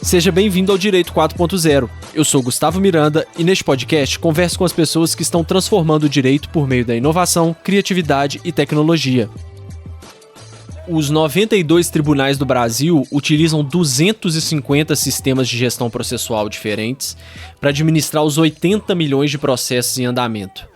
Seja bem-vindo ao Direito 4.0. Eu sou Gustavo Miranda e neste podcast converso com as pessoas que estão transformando o direito por meio da inovação, criatividade e tecnologia. Os 92 tribunais do Brasil utilizam 250 sistemas de gestão processual diferentes para administrar os 80 milhões de processos em andamento.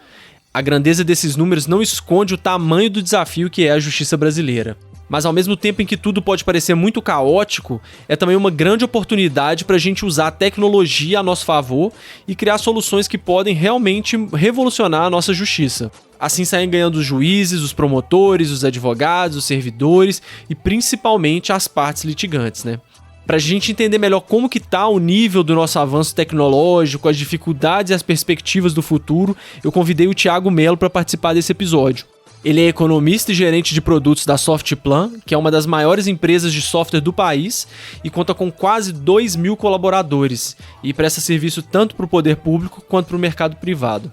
A grandeza desses números não esconde o tamanho do desafio que é a justiça brasileira. Mas ao mesmo tempo em que tudo pode parecer muito caótico, é também uma grande oportunidade para a gente usar a tecnologia a nosso favor e criar soluções que podem realmente revolucionar a nossa justiça. Assim saem ganhando os juízes, os promotores, os advogados, os servidores e principalmente as partes litigantes, né? Para a gente entender melhor como que está o nível do nosso avanço tecnológico, as dificuldades e as perspectivas do futuro, eu convidei o Thiago Mello para participar desse episódio. Ele é economista e gerente de produtos da Softplan, que é uma das maiores empresas de software do país e conta com quase 2.000 colaboradores e presta serviço tanto para o poder público quanto para o mercado privado.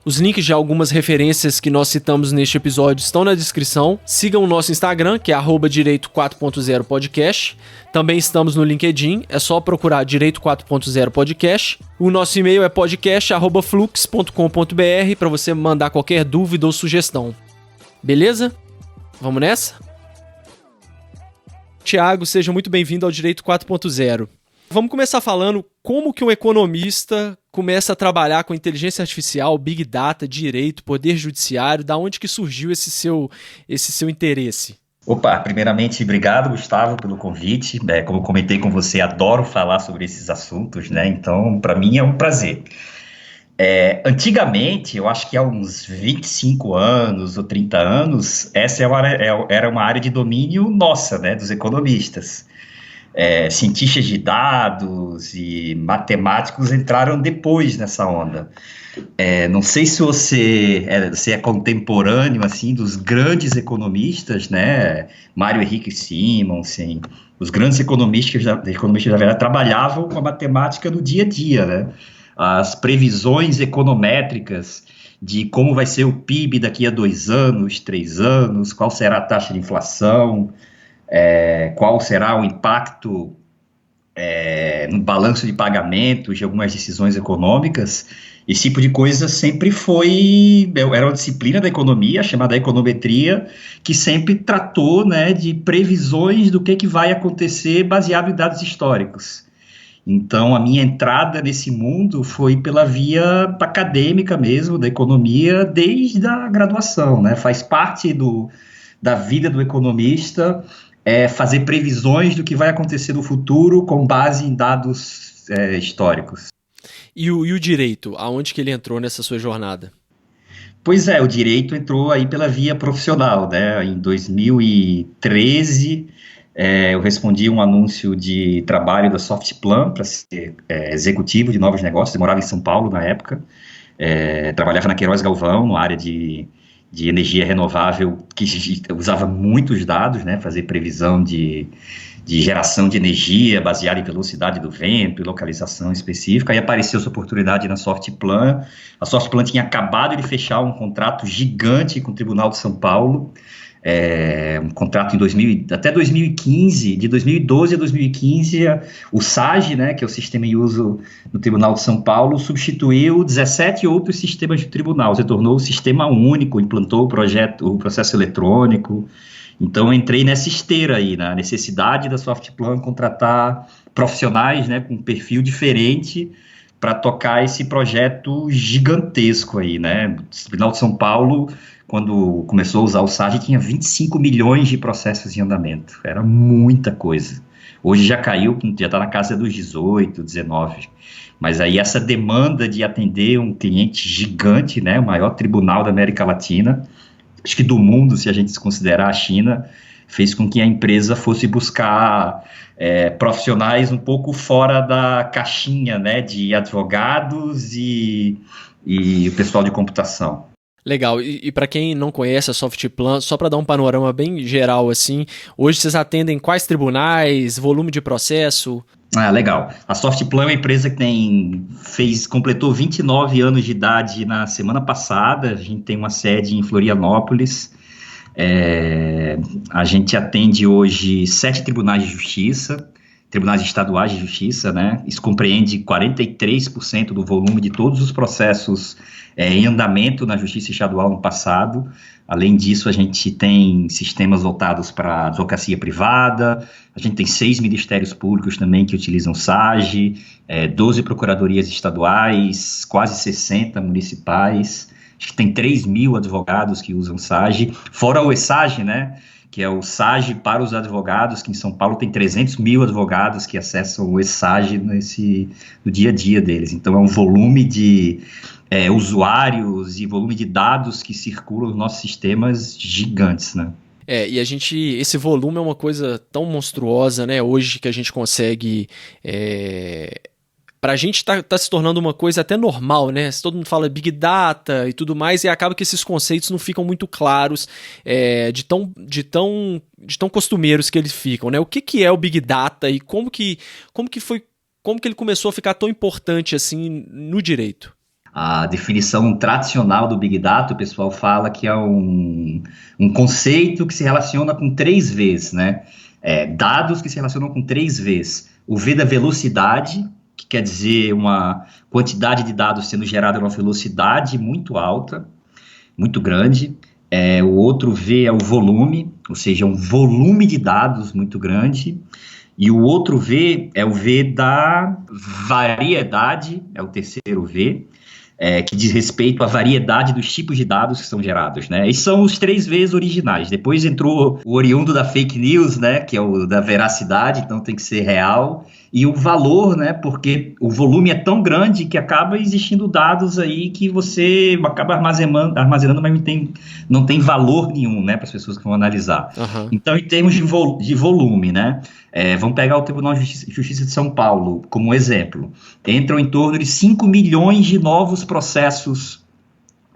Os links de algumas referências que nós citamos neste episódio estão na descrição. Sigam o nosso Instagram, que é @direito4.0podcast. Também estamos no LinkedIn, é só procurar Direito 4.0 Podcast. O nosso e-mail é podcast@flux.com.br para você mandar qualquer dúvida ou sugestão. Beleza? Vamos nessa? Thiago, seja muito bem-vindo ao Direito 4.0. Vamos começar falando como que um economista começa a trabalhar com inteligência artificial, Big Data, direito, poder judiciário, da onde que surgiu esse seu interesse? Opa, primeiramente, obrigado, Gustavo, pelo convite. Como eu comentei com você, adoro falar sobre esses assuntos, né? Então, para mim é um prazer. Antigamente, eu acho que há uns 25 anos ou 30 anos, essa era uma área de domínio nossa, né, dos economistas. Cientistas de dados e matemáticos entraram depois nessa onda. Não sei se você é contemporâneo assim, dos grandes economistas, né? Mário Henrique Simonsen, os grandes economistas da verdade trabalhavam com a matemática no dia a dia, né? As previsões econométricas de como vai ser o PIB daqui a 2 anos, 3 anos, qual será a taxa de inflação, qual será o impacto no balanço de pagamentos de algumas decisões econômicas. Esse tipo de coisa sempre era uma disciplina da economia, chamada econometria, que sempre tratou, né, de previsões do que vai acontecer baseado em dados históricos. Então, a minha entrada nesse mundo foi pela via acadêmica mesmo, da economia, desde a graduação, né? Faz parte da vida do economista fazer previsões do que vai acontecer no futuro com base em dados históricos. E o direito, aonde que ele entrou nessa sua jornada? Pois o direito entrou aí pela via profissional, né? Em 2013, eu respondi um anúncio de trabalho da Softplan para ser executivo de novos negócios. Eu morava em São Paulo na época, trabalhava na Queiroz Galvão, na área de energia renovável, que usava muitos dados, né? Fazer previsão de geração de energia baseada em velocidade do vento e localização específica. Aí apareceu essa oportunidade na Softplan. A Softplan tinha acabado de fechar um contrato gigante com o Tribunal de São Paulo, um contrato até 2015, de 2012 a 2015, o SAGE, né, que é o sistema em uso no Tribunal de São Paulo, substituiu 17 outros sistemas de tribunal, se tornou o sistema único, implantou o processo eletrônico. Então, eu entrei nessa esteira aí, na necessidade da Softplan contratar profissionais, né, com um perfil diferente para tocar esse projeto gigantesco aí, né? O Tribunal de São Paulo, quando começou a usar o SAGE, tinha 25 milhões de processos em andamento. Era muita coisa. Hoje já caiu, já está na casa dos 18, 19. Mas aí essa demanda de atender um cliente gigante, né, o maior tribunal da América Latina, acho que do mundo, se a gente considerar a China, fez com que a empresa fosse buscar profissionais um pouco fora da caixinha, né, de advogados e o pessoal de computação. Legal, e para quem não conhece a Softplan, só para dar um panorama bem geral assim, hoje vocês atendem quais tribunais, volume de processo? Legal. A Softplan é uma empresa que completou 29 anos de idade na semana passada. A gente tem uma sede em Florianópolis. A gente atende hoje 7 tribunais de justiça, tribunais estaduais de justiça, né? Isso compreende 43% do volume de todos os processos em andamento na justiça estadual no passado. Além disso, a gente tem sistemas voltados para advocacia privada, a gente tem 6 ministérios públicos também que utilizam SAGE, 12 procuradorias estaduais, quase 60 municipais, acho que tem 3 mil advogados que usam SAGE, fora o ESAGE, né? Que é o SAGE para os advogados, que em São Paulo tem 300 mil advogados que acessam o ESAGE no dia a dia deles. Então, é um volume de usuários e volume de dados que circulam nos nossos sistemas gigantes, né? E esse volume é uma coisa tão monstruosa, né, hoje, que a gente consegue... Pra gente tá se tornando uma coisa até normal, né? Todo mundo fala Big Data e tudo mais, e acaba que esses conceitos não ficam muito claros de tão costumeiros que eles ficam, né? O que é o Big Data e como que ele começou a ficar tão importante assim no direito? A definição tradicional do Big Data, o pessoal fala que é um conceito que se relaciona com 3 Vs, né? Dados que se relacionam com 3 Vs. O V da velocidade, que quer dizer uma quantidade de dados sendo gerada numa velocidade muito alta, muito grande. O outro V é o volume, ou seja, um volume de dados muito grande. E o outro V é o V da variedade, é o terceiro V, que diz respeito à variedade dos tipos de dados que são gerados, né? Esses são os 3 Vs originais. Depois entrou o oriundo da fake news, né? Que é o da veracidade, então tem que ser real. E o valor, né? Porque o volume é tão grande que acaba existindo dados aí que você acaba armazenando, mas não tem valor nenhum, né? Para as pessoas que vão analisar. Uhum. Então, em termos de volume, né? Vamos pegar o Tribunal de Justiça de São Paulo como exemplo. Entram em torno de 5 milhões de novos processos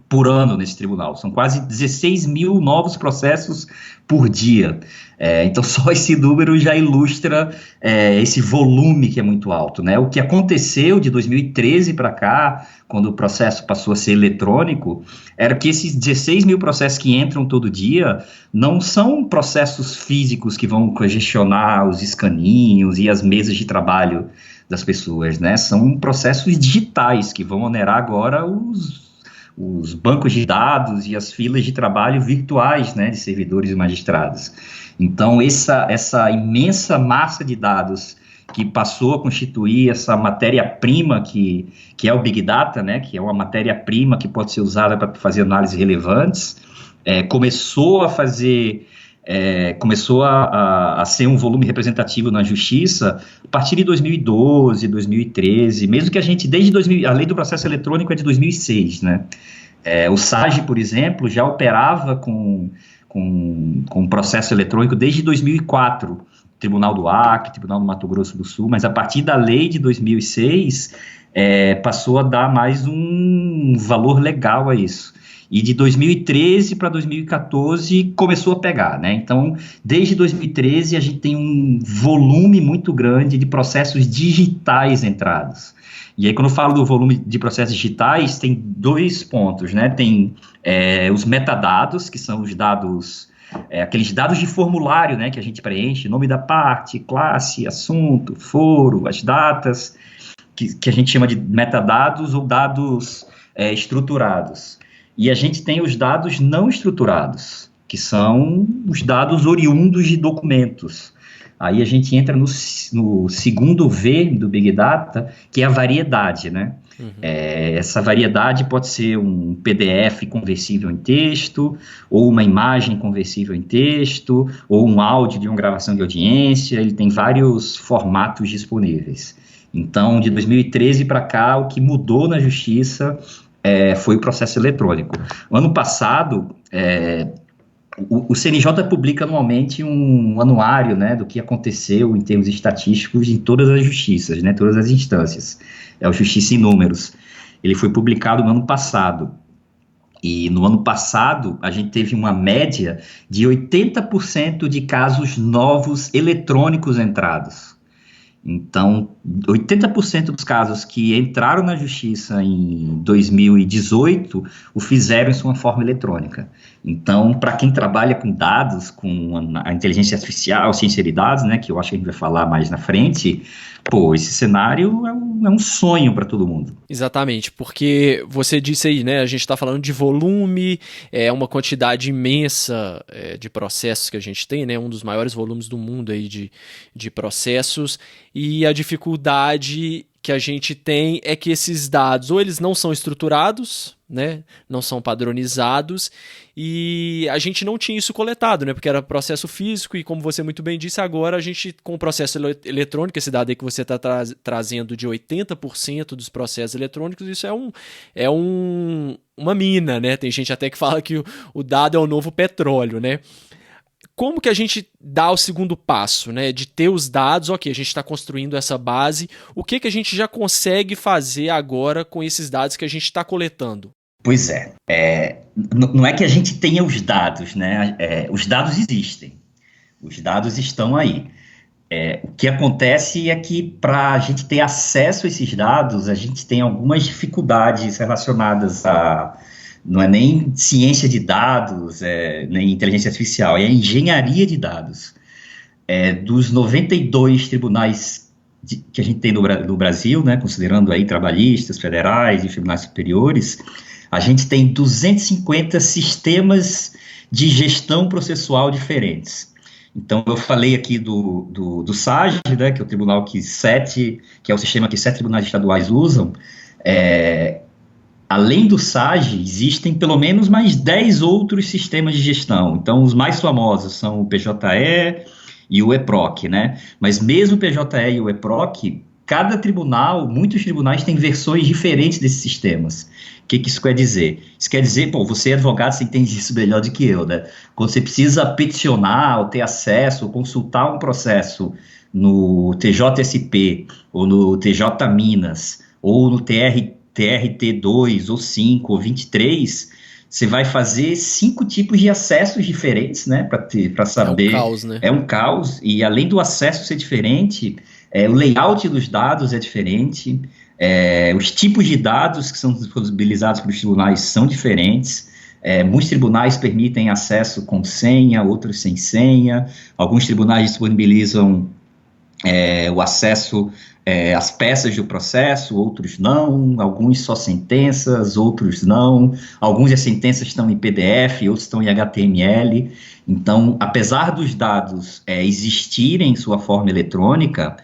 por ano nesse tribunal. São quase 16 mil novos processos por dia. Então, só esse número já ilustra esse volume que é muito alto, né? O que aconteceu de 2013 para cá, quando o processo passou a ser eletrônico, era que esses 16 mil processos que entram todo dia não são processos físicos que vão congestionar os escaninhos e as mesas de trabalho das pessoas, né? São processos digitais que vão onerar agora os bancos de dados e as filas de trabalho virtuais, né, de servidores e magistrados. Então, essa imensa massa de dados que passou a constituir essa matéria-prima que é o Big Data, né, que é uma matéria-prima que pode ser usada para fazer análises relevantes, começou a ser um volume representativo na justiça a partir de 2012, 2013, mesmo que a gente, a lei do processo eletrônico é de 2006, né? O SAGE, por exemplo, já operava com processo eletrônico desde 2004, Tribunal do Acre, Tribunal do Mato Grosso do Sul, mas a partir da lei de 2006, passou a dar mais um valor legal a isso. E de 2013 para 2014 começou a pegar, né? Então, desde 2013 a gente tem um volume muito grande de processos digitais entrados. E aí, quando eu falo do volume de processos digitais, tem 2 pontos, né? Tem os metadados, que são os dados, aqueles dados de formulário, né? Que a gente preenche, nome da parte, classe, assunto, foro, as datas, que a gente chama de metadados ou dados estruturados. E a gente tem os dados não estruturados, que são os dados oriundos de documentos. Aí a gente entra no segundo V do Big Data, que é a variedade, né? Uhum. Essa variedade pode ser um PDF conversível em texto, ou uma imagem conversível em texto, ou um áudio de uma gravação de audiência, ele tem vários formatos disponíveis. Então, de 2013 para cá, o que mudou na justiça foi o processo eletrônico. Ano passado, o CNJ publica anualmente um anuário, né, do que aconteceu em termos estatísticos em todas as justiças, né, todas as instâncias. É o Justiça em Números. Ele foi publicado no ano passado. E no ano passado, a gente teve uma média de 80% de casos novos eletrônicos entrados. Então, 80% dos casos que entraram na justiça em 2018 o fizeram em sua forma eletrônica. Então, para quem trabalha com dados, com a inteligência artificial, ciência de dados, né, que eu acho que a gente vai falar mais na frente, pô, esse cenário é um sonho para todo mundo. Exatamente, porque você disse aí, né, a gente está falando de volume, é uma quantidade imensa de processos que a gente tem, né, um dos maiores volumes do mundo aí de processos, e a dificuldade que a gente tem é que esses dados, ou eles não são estruturados, né, não são padronizados, e a gente não tinha isso coletado, né, porque era processo físico, e como você muito bem disse, agora a gente, com o processo eletrônico, esse dado aí que você está trazendo de 80% dos processos eletrônicos, isso é uma mina, né, tem gente até que fala que o dado é o novo petróleo, né. Como que a gente dá o segundo passo, né? De ter os dados, ok, a gente está construindo essa base, o que a gente já consegue fazer agora com esses dados que a gente está coletando? Pois não é que a gente tenha os dados, né? Os dados existem, os dados estão aí. O que acontece é que para a gente ter acesso a esses dados, a gente tem algumas dificuldades relacionadas a... Não é nem ciência de dados, nem inteligência artificial, é a engenharia de dados. Dos 92 tribunais que a gente tem no Brasil, né, considerando aí trabalhistas, federais e tribunais superiores, a gente tem 250 sistemas de gestão processual diferentes. Então, eu falei aqui do SAG, né, que é o tribunal que é o sistema que 7 tribunais estaduais usam. Além do SAG, existem pelo menos mais 10 outros sistemas de gestão. Então, os mais famosos são o PJE e o EPROC, né? Mas mesmo o PJE e o EPROC, cada tribunal, muitos tribunais têm versões diferentes desses sistemas. O que isso quer dizer? Isso quer dizer, pô, você é advogado, você entende isso melhor do que eu, né? Quando você precisa peticionar, ou ter acesso, ou consultar um processo no TJSP, ou no TJ Minas, ou no TRT2, ou 5, ou 23, você vai fazer 5 tipos de acessos diferentes, né, para saber. É um caos, né? É um caos, e além do acesso ser diferente, o layout dos dados é diferente, os tipos de dados que são disponibilizados pelos tribunais são diferentes. Muitos tribunais permitem acesso com senha, outros sem senha. Alguns tribunais disponibilizam o acesso às peças do processo, outros não. Alguns só sentenças, outros não. Alguns as sentenças estão em PDF, outros estão em HTML. Então, apesar dos dados existirem em sua forma eletrônica,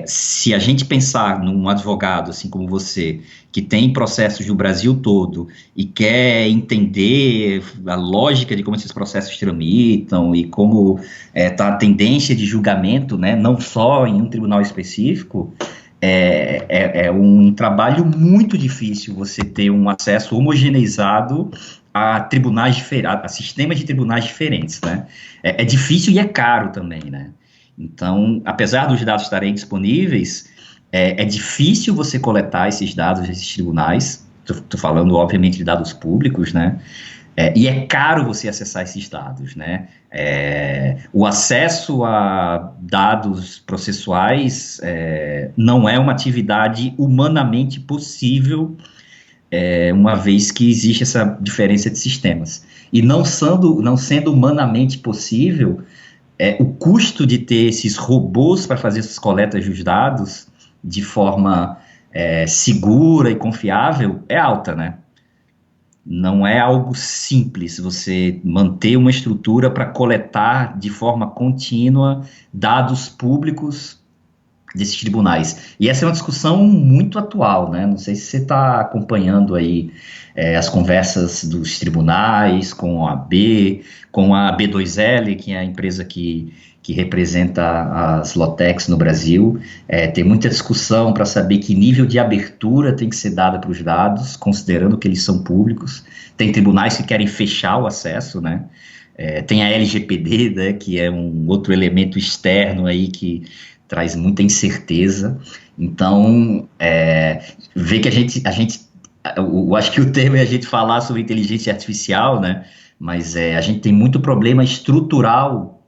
se a gente pensar num advogado, assim como você, que tem processos no Brasil todo e quer entender a lógica de como esses processos tramitam e como está a tendência de julgamento, né, não só em um tribunal específico, é um trabalho muito difícil você ter um acesso homogeneizado a tribunais diferentes, a sistemas de tribunais diferentes, né? É difícil e é caro também, né? Então, apesar dos dados estarem disponíveis, é difícil você coletar esses dados desses tribunais. Estou falando, obviamente, de dados públicos, né? E é caro você acessar esses dados, né? O acesso a dados processuais não é uma atividade humanamente possível, uma vez que existe essa diferença de sistemas. E não sendo humanamente possível, o custo de ter esses robôs para fazer essas coletas dos dados de forma segura e confiável é alta, né? Não é algo simples você manter uma estrutura para coletar de forma contínua dados públicos desses tribunais. E essa é uma discussão muito atual, né? Não sei se você está acompanhando aí as conversas dos tribunais com a B2L, que é a empresa que representa as Lotecs no Brasil. Tem muita discussão para saber que nível de abertura tem que ser dada para os dados, considerando que eles são públicos. Tem tribunais que querem fechar o acesso, né? Tem a LGPD, né, que é um outro elemento externo aí que traz muita incerteza. Então, ver que eu acho que o termo é a gente falar sobre inteligência artificial, né? Mas a gente tem muito problema estrutural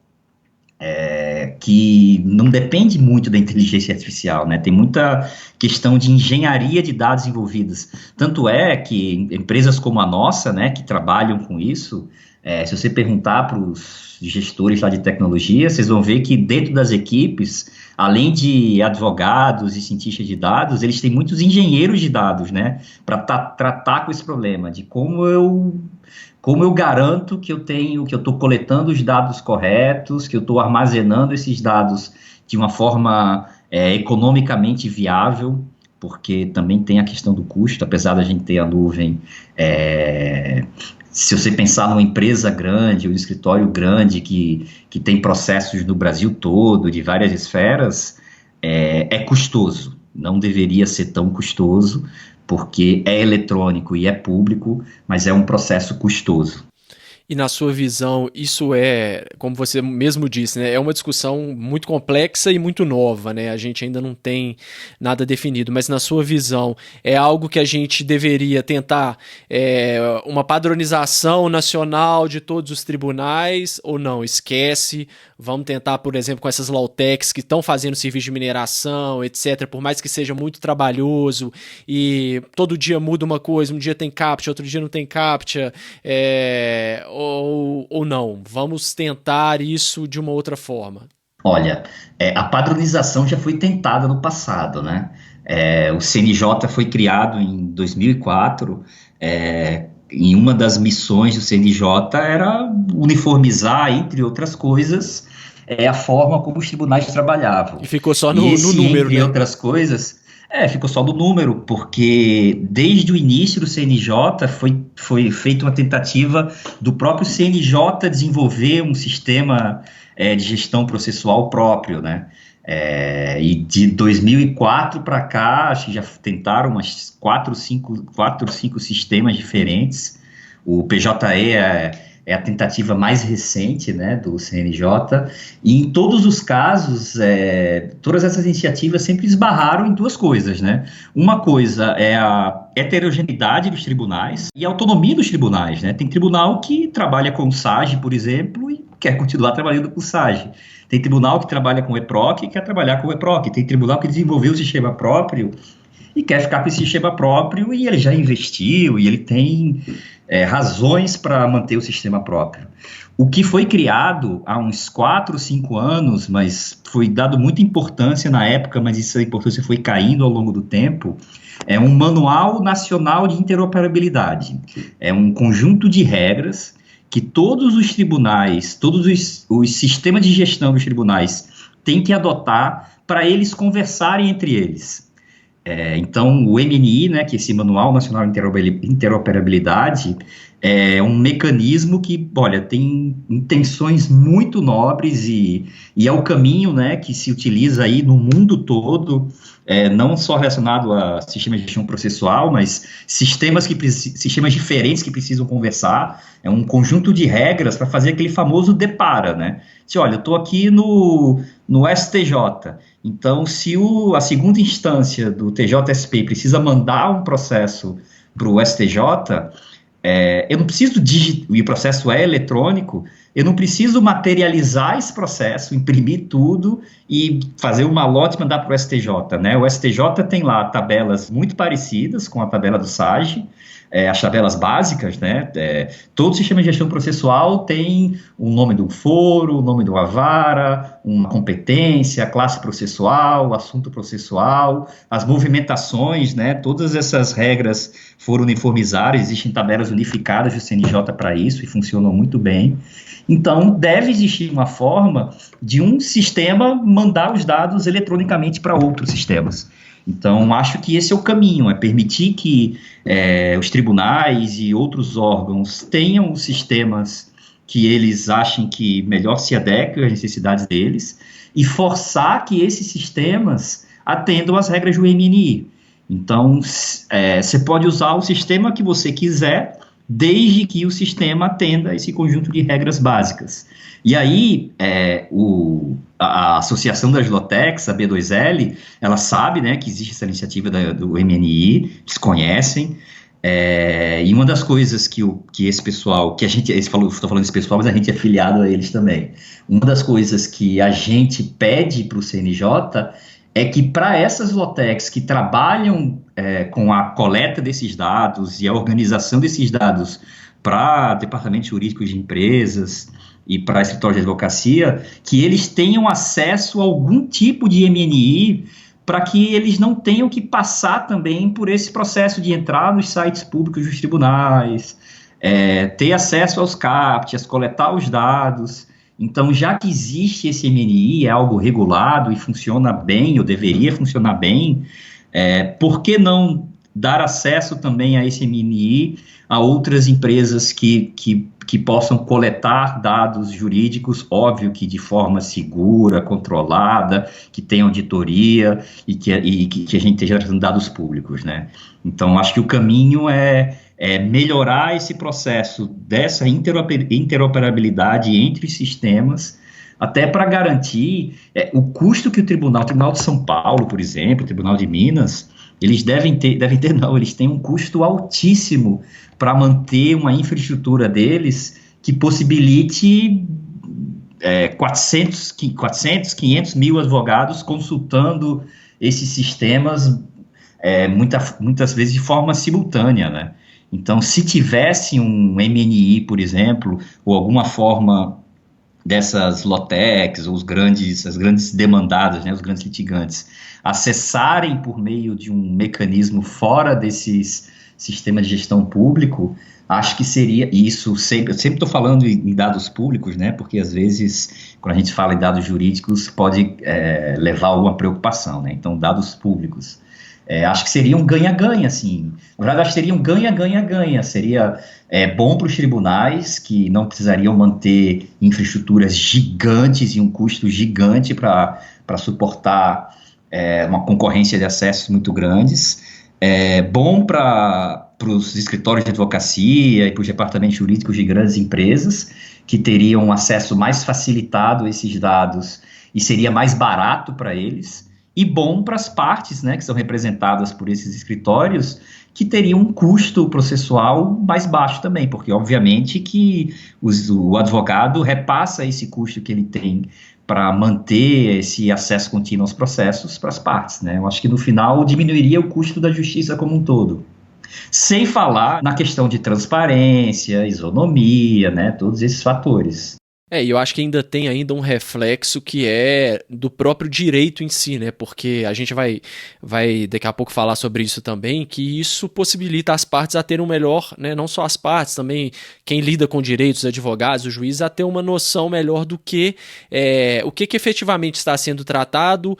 que não depende muito da inteligência artificial, né? Tem muita questão de engenharia de dados envolvidas. Tanto é que empresas como a nossa, né, que trabalham com isso, se você perguntar para os gestores lá de tecnologia, vocês vão ver que dentro das equipes, além de advogados e cientistas de dados, eles têm muitos engenheiros de dados, né, para tratar com esse problema de como eu garanto que eu estou coletando os dados corretos, que eu estou armazenando esses dados de uma forma economicamente viável, porque também tem a questão do custo, apesar da gente ter a nuvem. Se você pensar numa empresa grande, um escritório grande que tem processos no Brasil todo, de várias esferas, é custoso. Não deveria ser tão custoso, porque é eletrônico e é público, mas é um processo custoso. E na sua visão, isso como você mesmo disse, né, é uma discussão muito complexa e muito nova, né? A gente ainda não tem nada definido, mas na sua visão, é algo que a gente deveria tentar uma padronização nacional de todos os tribunais, ou não? Esquece, vamos tentar, por exemplo, com essas low-techs que estão fazendo serviço de mineração, etc., por mais que seja muito trabalhoso e todo dia muda uma coisa, um dia tem CAPTCHA, outro dia não tem CAPTCHA, ou não? Vamos tentar isso de uma outra forma? Olha, a padronização já foi tentada no passado, né? O CNJ foi criado em 2004, e uma das missões do CNJ era uniformizar, entre outras coisas, a forma como os tribunais trabalhavam. E ficou só no número, entre né? outras coisas... ficou só no número, porque desde o início do CNJ foi feita uma tentativa do próprio CNJ desenvolver um sistema de gestão processual próprio, né? E de 2004 para cá, acho que já tentaram umas 4 ou 5 sistemas diferentes. O PJE é a tentativa mais recente, né, do CNJ, e em todos os casos, todas essas iniciativas sempre esbarraram em duas coisas, né? Uma coisa é a heterogeneidade dos tribunais e a autonomia dos tribunais, né? Tem tribunal que trabalha com o SAGE, por exemplo, e quer continuar trabalhando com o SAGE. Tem tribunal que trabalha com o EPROC e quer trabalhar com o EPROC. Tem tribunal que desenvolveu o sistema próprio e quer ficar com esse sistema próprio, e ele já investiu, e ele tem razões para manter o sistema próprio. O que foi criado há uns 4 ou 5 anos, mas foi dado muita importância na época, mas essa importância foi caindo ao longo do tempo, é um Manual Nacional de Interoperabilidade. É um conjunto de regras que todos os tribunais, todos os sistemas de gestão dos tribunais têm que adotar para eles conversarem entre eles. Então, o MNI, né, que é esse Manual Nacional de Interoperabilidade, é um mecanismo que, olha, tem intenções muito nobres e é o caminho, né, que se utiliza aí no mundo todo, não só relacionado a sistemas de gestão processual, mas sistemas diferentes que precisam conversar. É um conjunto de regras para fazer aquele famoso depara, né? Se, olha, eu estou aqui no STJ, então se a segunda instância do TJSP precisa mandar um processo para o STJ, eu não preciso e o processo é eletrônico, eu não preciso materializar esse processo, imprimir tudo e fazer um malote e mandar para o STJ, né? O STJ tem lá tabelas muito parecidas com a tabela do SAGE, as tabelas básicas, né? Todo sistema de gestão processual tem o nome do foro, o nome de uma vara, uma competência, a classe processual, o assunto processual, as movimentações, né? Todas essas regras foram uniformizadas, existem tabelas unificadas do CNJ para isso e funcionam muito bem. Então, deve existir uma forma de um sistema mandar os dados eletronicamente para outros sistemas. Então, acho que esse é o caminho, é permitir que os tribunais e outros órgãos tenham os sistemas que eles achem que melhor se adequem às necessidades deles e forçar que esses sistemas atendam às regras do MNI. Então, você pode usar o sistema que você quiser, desde que o sistema atenda esse conjunto de regras básicas. E aí, a Associação das Lotecs, a B2L, ela sabe, né, que existe essa iniciativa do MNI, eles conhecem, E uma das coisas que esse pessoal, que a gente, estou falando desse pessoal, mas a gente é afiliado a eles também. Uma das coisas que a gente pede para o CNJ é que para essas lotecs que trabalham com a coleta desses dados e a organização desses dados para departamentos jurídicos de empresas e para escritórios de advocacia, que eles tenham acesso a algum tipo de MNI para que eles não tenham que passar também por esse processo de entrar nos sites públicos dos tribunais, ter acesso aos CAPTCHAs, coletar os dados. Então, já que existe esse MNI, é algo regulado e funciona bem, ou deveria funcionar bem, por que não dar acesso também a esse MNI a outras empresas que possam coletar dados jurídicos, óbvio que de forma segura, controlada, que tenha auditoria e que a gente esteja trazendo dados públicos, né? Então, acho que o caminho é melhorar esse processo dessa interoperabilidade entre os sistemas, até para garantir o custo que o Tribunal de São Paulo, por exemplo, o Tribunal de Minas, eles eles têm um custo altíssimo para manter uma infraestrutura deles que possibilite 400, 500 mil advogados consultando esses sistemas muitas vezes de forma simultânea, né? Então, se tivesse um MNI, por exemplo, ou alguma forma dessas lotecs, ou as grandes demandadas, né, os grandes litigantes, acessarem por meio de um mecanismo fora desses sistemas de gestão público, acho que seria isso. Eu sempre estou falando em dados públicos, né, porque às vezes, quando a gente fala em dados jurídicos, pode levar a alguma preocupação, né, então dados públicos. Acho que seria um ganha-ganha, assim. Na verdade, acho que seria um ganha-ganha-ganha. Seria bom para os tribunais, que não precisariam manter infraestruturas gigantes e um custo gigante para suportar uma concorrência de acessos muito grandes. Bom para os escritórios de advocacia e para os departamentos jurídicos de grandes empresas, que teriam um acesso mais facilitado a esses dados e seria mais barato para eles. E bom para as partes, né, que são representadas por esses escritórios, que teriam um custo processual mais baixo também, porque obviamente que o advogado repassa esse custo que ele tem para manter esse acesso contínuo aos processos para as partes, né? Eu acho que no final diminuiria o custo da justiça como um todo. Sem falar na questão de transparência, isonomia, né, todos esses fatores. E eu acho que ainda tem um reflexo que é do próprio direito em si, né? Porque a gente vai daqui a pouco falar sobre isso também, que isso possibilita as partes a terem um melhor, né? Não só as partes, também quem lida com direitos, os advogados, os juízes, a ter uma noção melhor do que o que efetivamente está sendo tratado,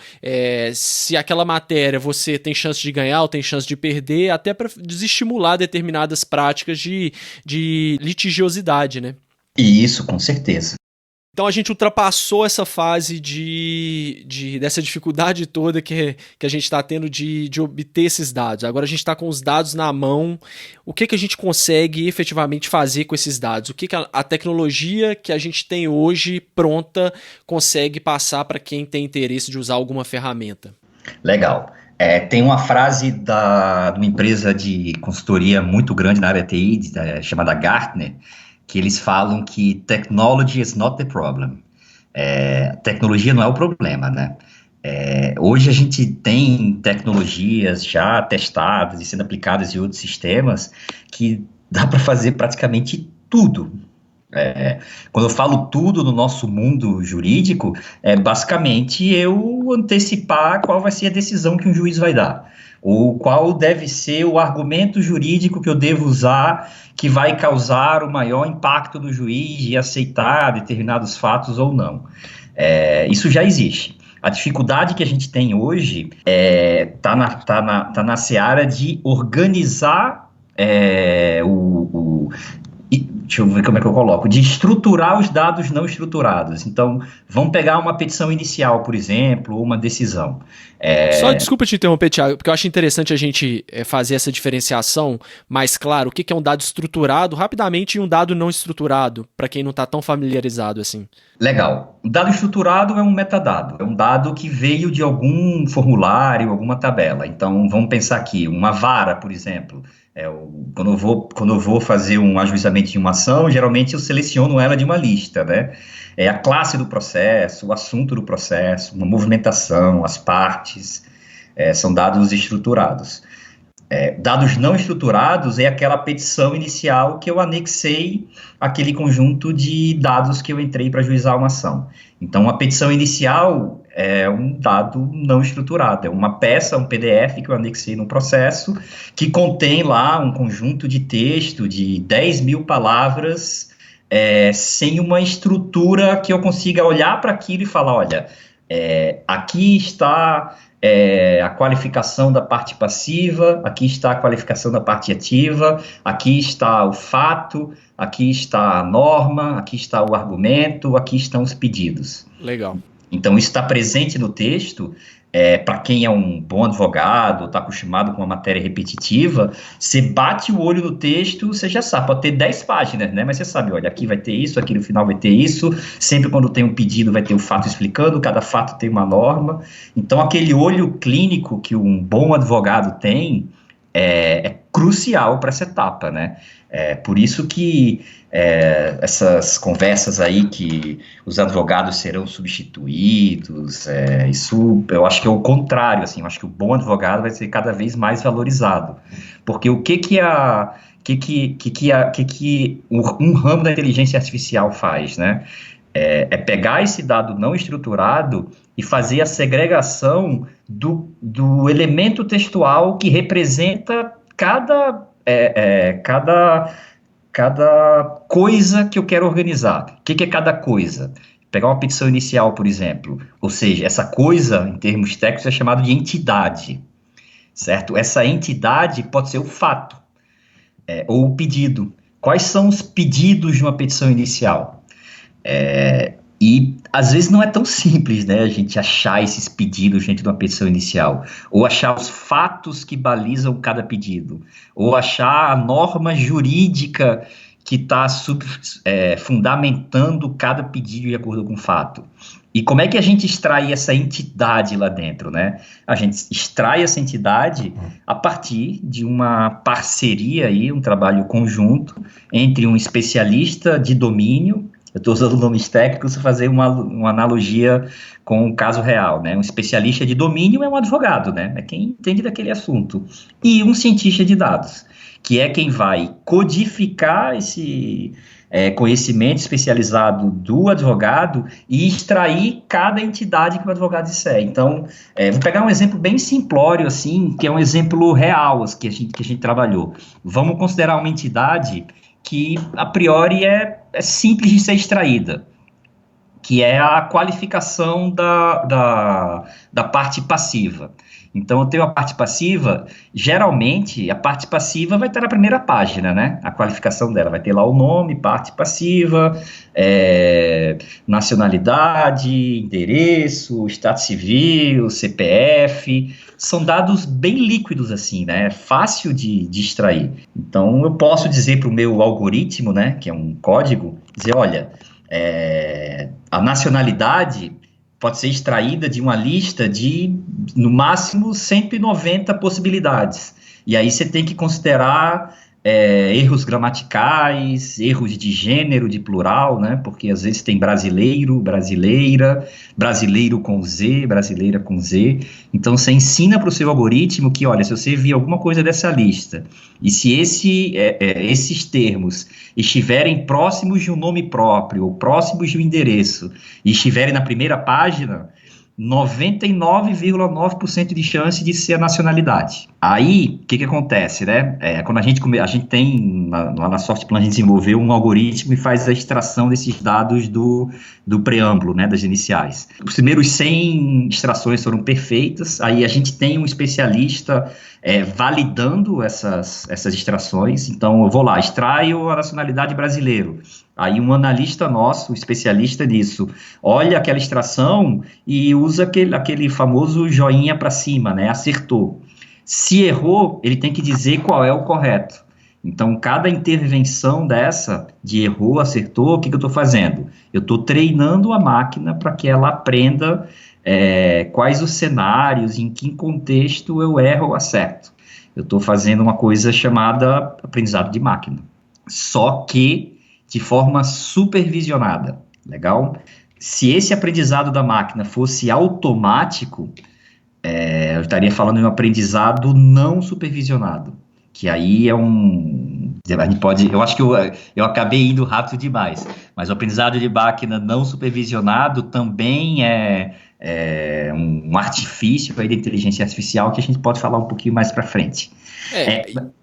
se aquela matéria você tem chance de ganhar ou tem chance de perder, até para desestimular determinadas práticas de litigiosidade, né? Isso, com certeza. Então a gente ultrapassou essa fase dessa dificuldade toda que a gente está tendo de obter esses dados. Agora a gente está com os dados na mão. O que a gente consegue efetivamente fazer com esses dados? O que a tecnologia que a gente tem hoje pronta consegue passar para quem tem interesse de usar alguma ferramenta? Legal. Tem uma frase de uma empresa de consultoria muito grande na área TI, chamada Gartner, que eles falam que technology is not the problem. Tecnologia não é o problema, né? Hoje a gente tem tecnologias já testadas e sendo aplicadas em outros sistemas que dá para fazer praticamente tudo. Quando eu falo tudo no nosso mundo jurídico, basicamente eu antecipar qual vai ser a decisão que um juiz vai dar, ou qual deve ser o argumento jurídico que eu devo usar que vai causar o maior impacto no juiz e aceitar determinados fatos ou não. Isso já existe. A dificuldade que a gente tem hoje tá na seara de organizar deixa eu ver como é que eu coloco, de estruturar os dados não estruturados. Então, vamos pegar uma petição inicial, por exemplo, ou uma decisão. Só desculpa te interromper, Thiago, porque eu acho interessante a gente fazer essa diferenciação mais clara, o que é um dado estruturado, rapidamente, e um dado não estruturado, para quem não está tão familiarizado assim. Legal. O dado estruturado é um metadado, é um dado que veio de algum formulário, alguma tabela. Então, vamos pensar aqui, uma vara, por exemplo. Quando eu vou fazer um ajuizamento de uma ação, geralmente eu seleciono ela de uma lista, né? É a classe do processo, o assunto do processo, uma movimentação, as partes, são dados estruturados. Dados não estruturados é aquela petição inicial que eu anexei aquele conjunto de dados que eu entrei para ajuizar uma ação. Então, a petição inicial é um dado não estruturado, é uma peça, um PDF que eu anexei no processo, que contém lá um conjunto de texto de 10.000 palavras, sem uma estrutura que eu consiga olhar para aquilo e falar, olha, aqui está a qualificação da parte passiva, aqui está a qualificação da parte ativa, aqui está o fato, aqui está a norma, aqui está o argumento, aqui estão os pedidos. Legal. Então, isso está presente no texto. Para quem é um bom advogado, está acostumado com uma matéria repetitiva, você bate o olho no texto, você já sabe, pode ter 10 páginas, né? Mas você sabe, olha, aqui vai ter isso, aqui no final vai ter isso, sempre quando tem um pedido vai ter o fato explicando, cada fato tem uma norma. Então, aquele olho clínico que um bom advogado tem é crucial para essa etapa, né? Por isso que essas conversas aí que os advogados serão substituídos, isso eu acho que é o contrário, assim, eu acho que o bom advogado vai ser cada vez mais valorizado, porque o que um ramo da inteligência artificial faz, né? Pegar esse dado não estruturado e fazer a segregação do elemento textual que representa cada coisa que eu quero organizar. O que é cada coisa? Pegar uma petição inicial, por exemplo, ou seja, essa coisa, em termos técnicos, é chamado de entidade, certo? Essa entidade pode ser o fato, ou o pedido. Quais são os pedidos de uma petição inicial? E às vezes não é tão simples, né, a gente achar esses pedidos dentro de uma petição inicial, ou achar os fatos que balizam cada pedido, ou achar a norma jurídica que está fundamentando cada pedido de acordo com o fato. E como é que a gente extrai essa entidade lá dentro, né? A gente extrai essa entidade a partir de uma parceria, aí, um trabalho conjunto entre um especialista de domínio. Eu estou usando nomes técnicos para fazer uma analogia com o caso real, né? Um especialista de domínio é um advogado, né? É quem entende daquele assunto. E um cientista de dados, que é quem vai codificar esse conhecimento especializado do advogado e extrair cada entidade que o advogado disser. Então, vou pegar um exemplo bem simplório, assim, que é um exemplo real que a gente trabalhou. Vamos considerar uma entidade que, a priori, é simples de ser extraída, que é a qualificação da parte passiva. Então, eu tenho a parte passiva, geralmente, a parte passiva vai estar na primeira página, né? A qualificação dela vai ter lá o nome, parte passiva, nacionalidade, endereço, estado civil, CPF, são dados bem líquidos, assim, né? É fácil de extrair. Então, eu posso dizer para o meu algoritmo, né, que é um código, dizer, olha, a nacionalidade pode ser extraída de uma lista de, no máximo, 190 possibilidades. E aí você tem que considerar erros gramaticais, erros de gênero, de plural, né? Porque às vezes tem brasileiro, brasileira, brasileiro com Z, brasileira com Z. Então você ensina para o seu algoritmo que, olha, se você vir alguma coisa dessa lista, e se esses termos estiverem próximos de um nome próprio, ou próximos de um endereço, e estiverem na primeira página, 99,9% de chance de ser a nacionalidade. Aí, o que acontece, né? Quando a gente tem, lá na Softplan, a gente desenvolveu um algoritmo e faz a extração desses dados do preâmbulo, né, das iniciais. Os primeiros 100 extrações foram perfeitas, aí a gente tem um especialista validando essas extrações. Então, eu vou lá, extraio a nacionalidade brasileiro. Aí um analista nosso, especialista nisso, olha aquela extração e usa aquele famoso joinha para cima, né? Acertou. Se errou, ele tem que dizer qual é o correto. Então, cada intervenção dessa, de errou, acertou, o que eu estou fazendo? Eu estou treinando a máquina para que ela aprenda quais os cenários, em que contexto eu erro ou acerto. Eu estou fazendo uma coisa chamada aprendizado de máquina, só que de forma supervisionada, legal? Se esse aprendizado da máquina fosse automático, eu estaria falando de um aprendizado não supervisionado, que aí a gente pode, eu acho que eu acabei indo rápido demais, mas o aprendizado de máquina não supervisionado também é um artifício aí da inteligência artificial que a gente pode falar um pouquinho mais para frente.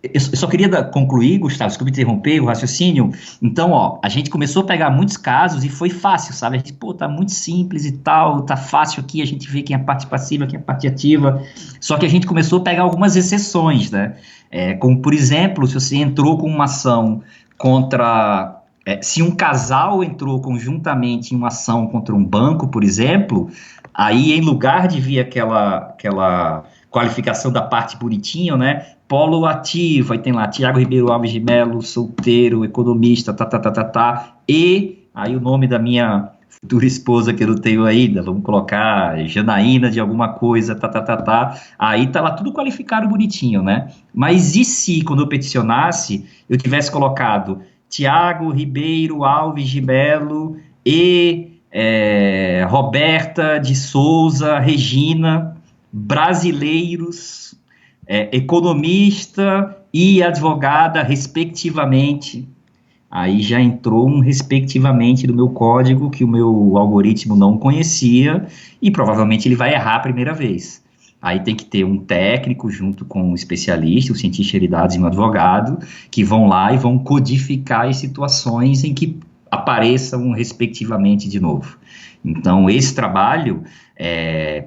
Eu só queria concluir, Gustavo, desculpa interromper o raciocínio. Então, a gente começou a pegar muitos casos e foi fácil, sabe? A gente, tá muito simples e tal, tá fácil aqui, a gente vê quem é a parte passiva, quem é a parte ativa. Só que a gente começou a pegar algumas exceções, né? Como, por exemplo, se você entrou com uma ação contra... se um casal entrou conjuntamente em uma ação contra um banco, por exemplo, aí em lugar de vir aquela qualificação da parte bonitinha, né? Polo ativo, aí tem lá Tiago Ribeiro Alves de Melo, solteiro, economista, e aí o nome da minha futura esposa que eu não tenho ainda, vamos colocar Janaína de alguma coisa, aí tá lá tudo qualificado bonitinho, né? Mas e se, quando eu peticionasse, eu tivesse colocado Tiago Ribeiro Alves de Melo e Roberta de Souza, Regina, brasileiros, economista e advogada, respectivamente. Aí já entrou um respectivamente do meu código que o meu algoritmo não conhecia e provavelmente ele vai errar a primeira vez. Aí tem que ter um técnico junto com um especialista, um cientista de dados e um advogado, que vão lá e vão codificar as situações em que apareçam respectivamente de novo. Então, esse trabalho,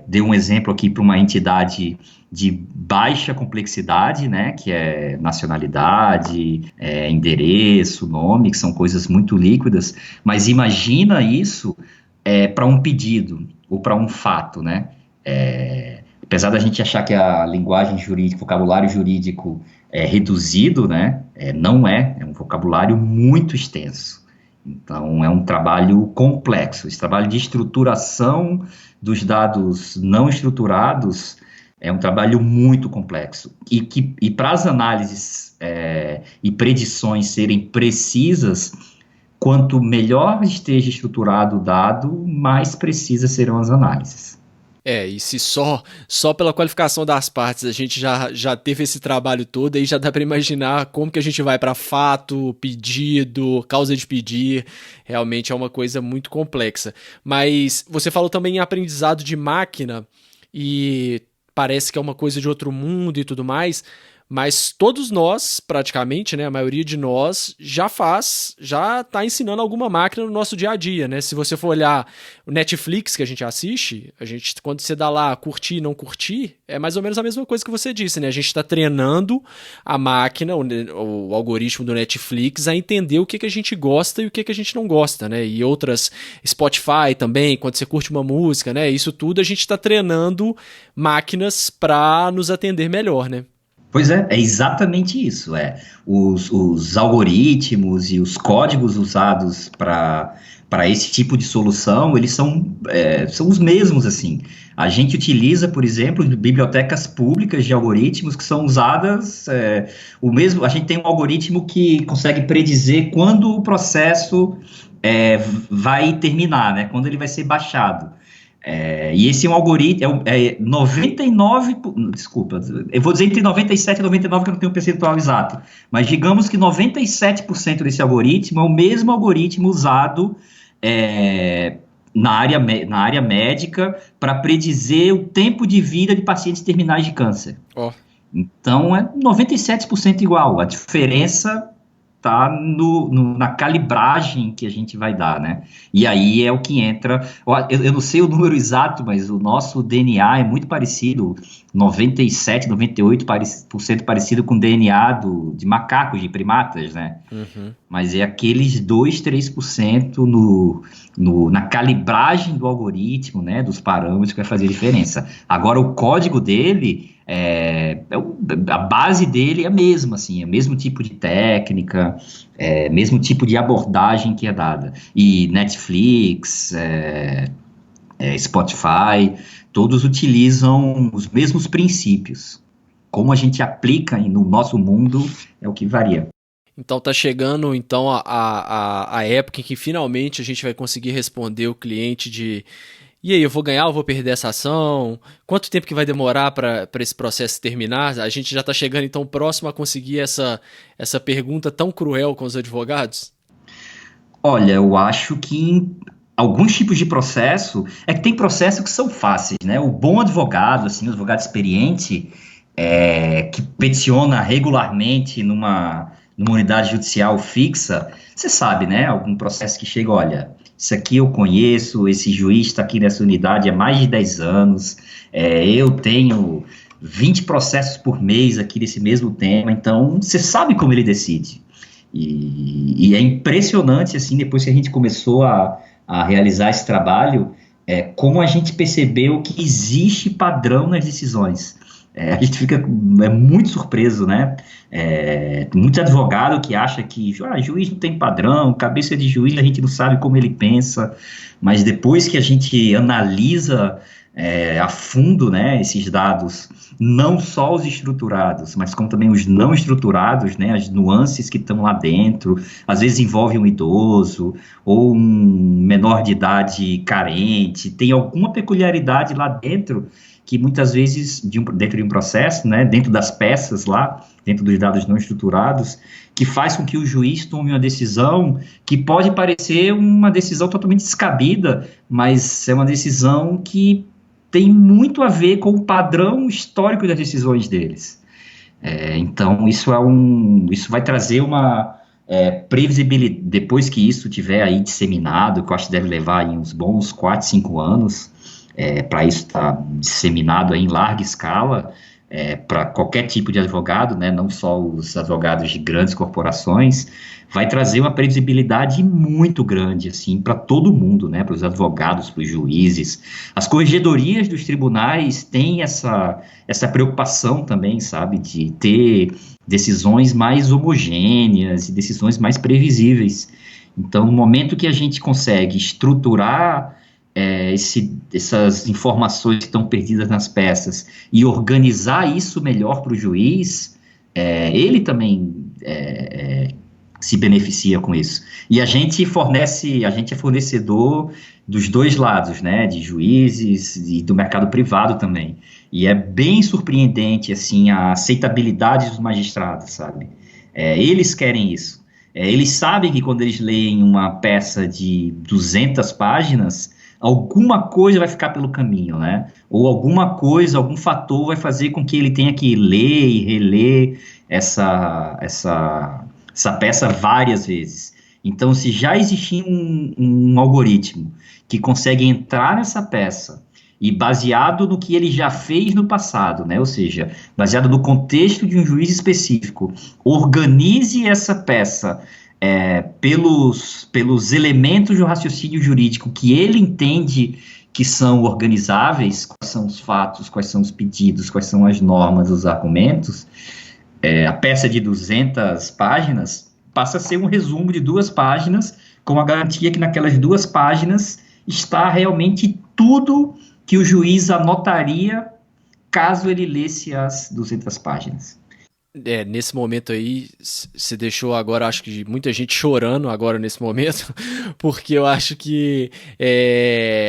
deu um exemplo aqui para uma entidade de baixa complexidade, né, que é nacionalidade, endereço, nome, que são coisas muito líquidas, mas imagina isso para um pedido ou para um fato, né? Apesar da gente achar que a linguagem jurídica, o vocabulário jurídico é reduzido, né, não é um vocabulário muito extenso. Então, é um trabalho complexo. Esse trabalho de estruturação dos dados não estruturados é um trabalho muito complexo. E para as análises e predições serem precisas, quanto melhor esteja estruturado o dado, mais precisas serão as análises. E se só pela qualificação das partes a gente já teve esse trabalho todo, aí já dá para imaginar como que a gente vai para fato, pedido, causa de pedir, realmente é uma coisa muito complexa. Mas você falou também em aprendizado de máquina, e parece que é uma coisa de outro mundo e tudo mais, mas todos nós, praticamente, né, a maioria de nós, já está ensinando alguma máquina no nosso dia a dia, né? Se você for olhar o Netflix que a gente assiste, quando você dá lá curtir e não curtir, é mais ou menos a mesma coisa que você disse, né? A gente está treinando a máquina, o algoritmo do Netflix, a entender o que a gente gosta e o que a gente não gosta, né? E outras, Spotify também, quando você curte uma música, né? Isso tudo a gente está treinando máquinas para nos atender melhor, né? Pois é exatamente isso. Os algoritmos e os códigos usados para esse tipo de solução, eles são os mesmos, assim. A gente utiliza, por exemplo, bibliotecas públicas de algoritmos que são usadas, a gente tem um algoritmo que consegue predizer quando o processo vai terminar, né, quando ele vai ser baixado. E esse é um algoritmo, 99, desculpa, eu vou dizer entre 97 e 99, que eu não tenho o percentual exato, mas digamos que 97% desse algoritmo é o mesmo algoritmo usado na área médica para predizer o tempo de vida de pacientes terminais de câncer. Então, é 97% igual, a diferença está na calibragem que a gente vai dar, né? E aí é o que entra... Eu não sei o número exato, mas o nosso DNA é muito parecido, 97, 98% parecido com o DNA de macacos, de primatas, né? Uhum. Mas é aqueles 2, 3% na calibragem do algoritmo, né? Dos parâmetros que vai fazer a diferença. Agora, o código dele... a base dele é a mesma, assim, é o mesmo tipo de técnica, mesmo tipo de abordagem que é dada. E Netflix, Spotify, todos utilizam os mesmos princípios. Como a gente aplica no nosso mundo é o que varia. Então tá chegando então a época em que finalmente a gente vai conseguir responder o cliente de e aí, eu vou ganhar ou vou perder essa ação? Quanto tempo que vai demorar para esse processo terminar? A gente já está chegando então próximo a conseguir essa pergunta tão cruel com os advogados? Olha, eu acho que em alguns tipos de processo, é que tem processos que são fáceis, né? O bom advogado, assim, o advogado experiente, que peticiona regularmente numa unidade judicial fixa, você sabe, né? Algum processo que chega, olha, isso aqui eu conheço, esse juiz está aqui nessa unidade há mais de 10 anos, eu tenho 20 processos por mês aqui desse mesmo tema, então você sabe como ele decide. E é impressionante, assim, depois que a gente começou a realizar esse trabalho, como a gente percebeu que existe padrão nas decisões. A gente fica muito surpreso, né? Muito advogado que acha que juiz não tem padrão, cabeça de juiz a gente não sabe como ele pensa, mas depois que a gente analisa a fundo, né, esses dados, não só os estruturados, mas como também os não estruturados, né, as nuances que estão lá dentro, às vezes envolve um idoso ou um menor de idade carente, tem alguma peculiaridade lá dentro que muitas vezes, dentro de um processo, né, dentro das peças lá, dentro dos dados não estruturados, que faz com que o juiz tome uma decisão que pode parecer uma decisão totalmente descabida, mas é uma decisão que tem muito a ver com o padrão histórico das decisões deles. Então, isso vai trazer uma previsibilidade, depois que isso tiver aí disseminado, que eu acho que deve levar aí uns bons 4, 5 anos, para isso estar disseminado aí em larga escala, para qualquer tipo de advogado, né, não só os advogados de grandes corporações, vai trazer uma previsibilidade muito grande, assim, para todo mundo, né, para os advogados, para os juízes. As corregedorias dos tribunais têm essa preocupação também, sabe, de ter decisões mais homogêneas e decisões mais previsíveis. Então, no momento que a gente consegue estruturar essas informações que estão perdidas nas peças e organizar isso melhor para o juiz, ele também se beneficia com isso. E a gente é fornecedor dos dois lados, né, de juízes e do mercado privado também. E é bem surpreendente, assim, a aceitabilidade dos magistrados, sabe? Eles querem isso. Eles sabem que quando eles leem uma peça de 200 páginas, alguma coisa vai ficar pelo caminho, né? Ou alguma coisa, algum fator vai fazer com que ele tenha que ler e reler essa peça várias vezes. Então, se já existir um algoritmo que consegue entrar nessa peça e baseado no que ele já fez no passado, né? Ou seja, baseado no contexto de um juiz específico, organize essa peça pelos elementos do raciocínio jurídico que ele entende que são organizáveis, quais são os fatos, quais são os pedidos, quais são as normas, os argumentos, a peça de 200 páginas passa a ser um resumo de 2 páginas, com a garantia que naquelas 2 páginas está realmente tudo que o juiz anotaria caso ele lesse as 200 páginas. Nesse momento aí, você deixou agora, acho que muita gente chorando agora nesse momento, porque eu acho que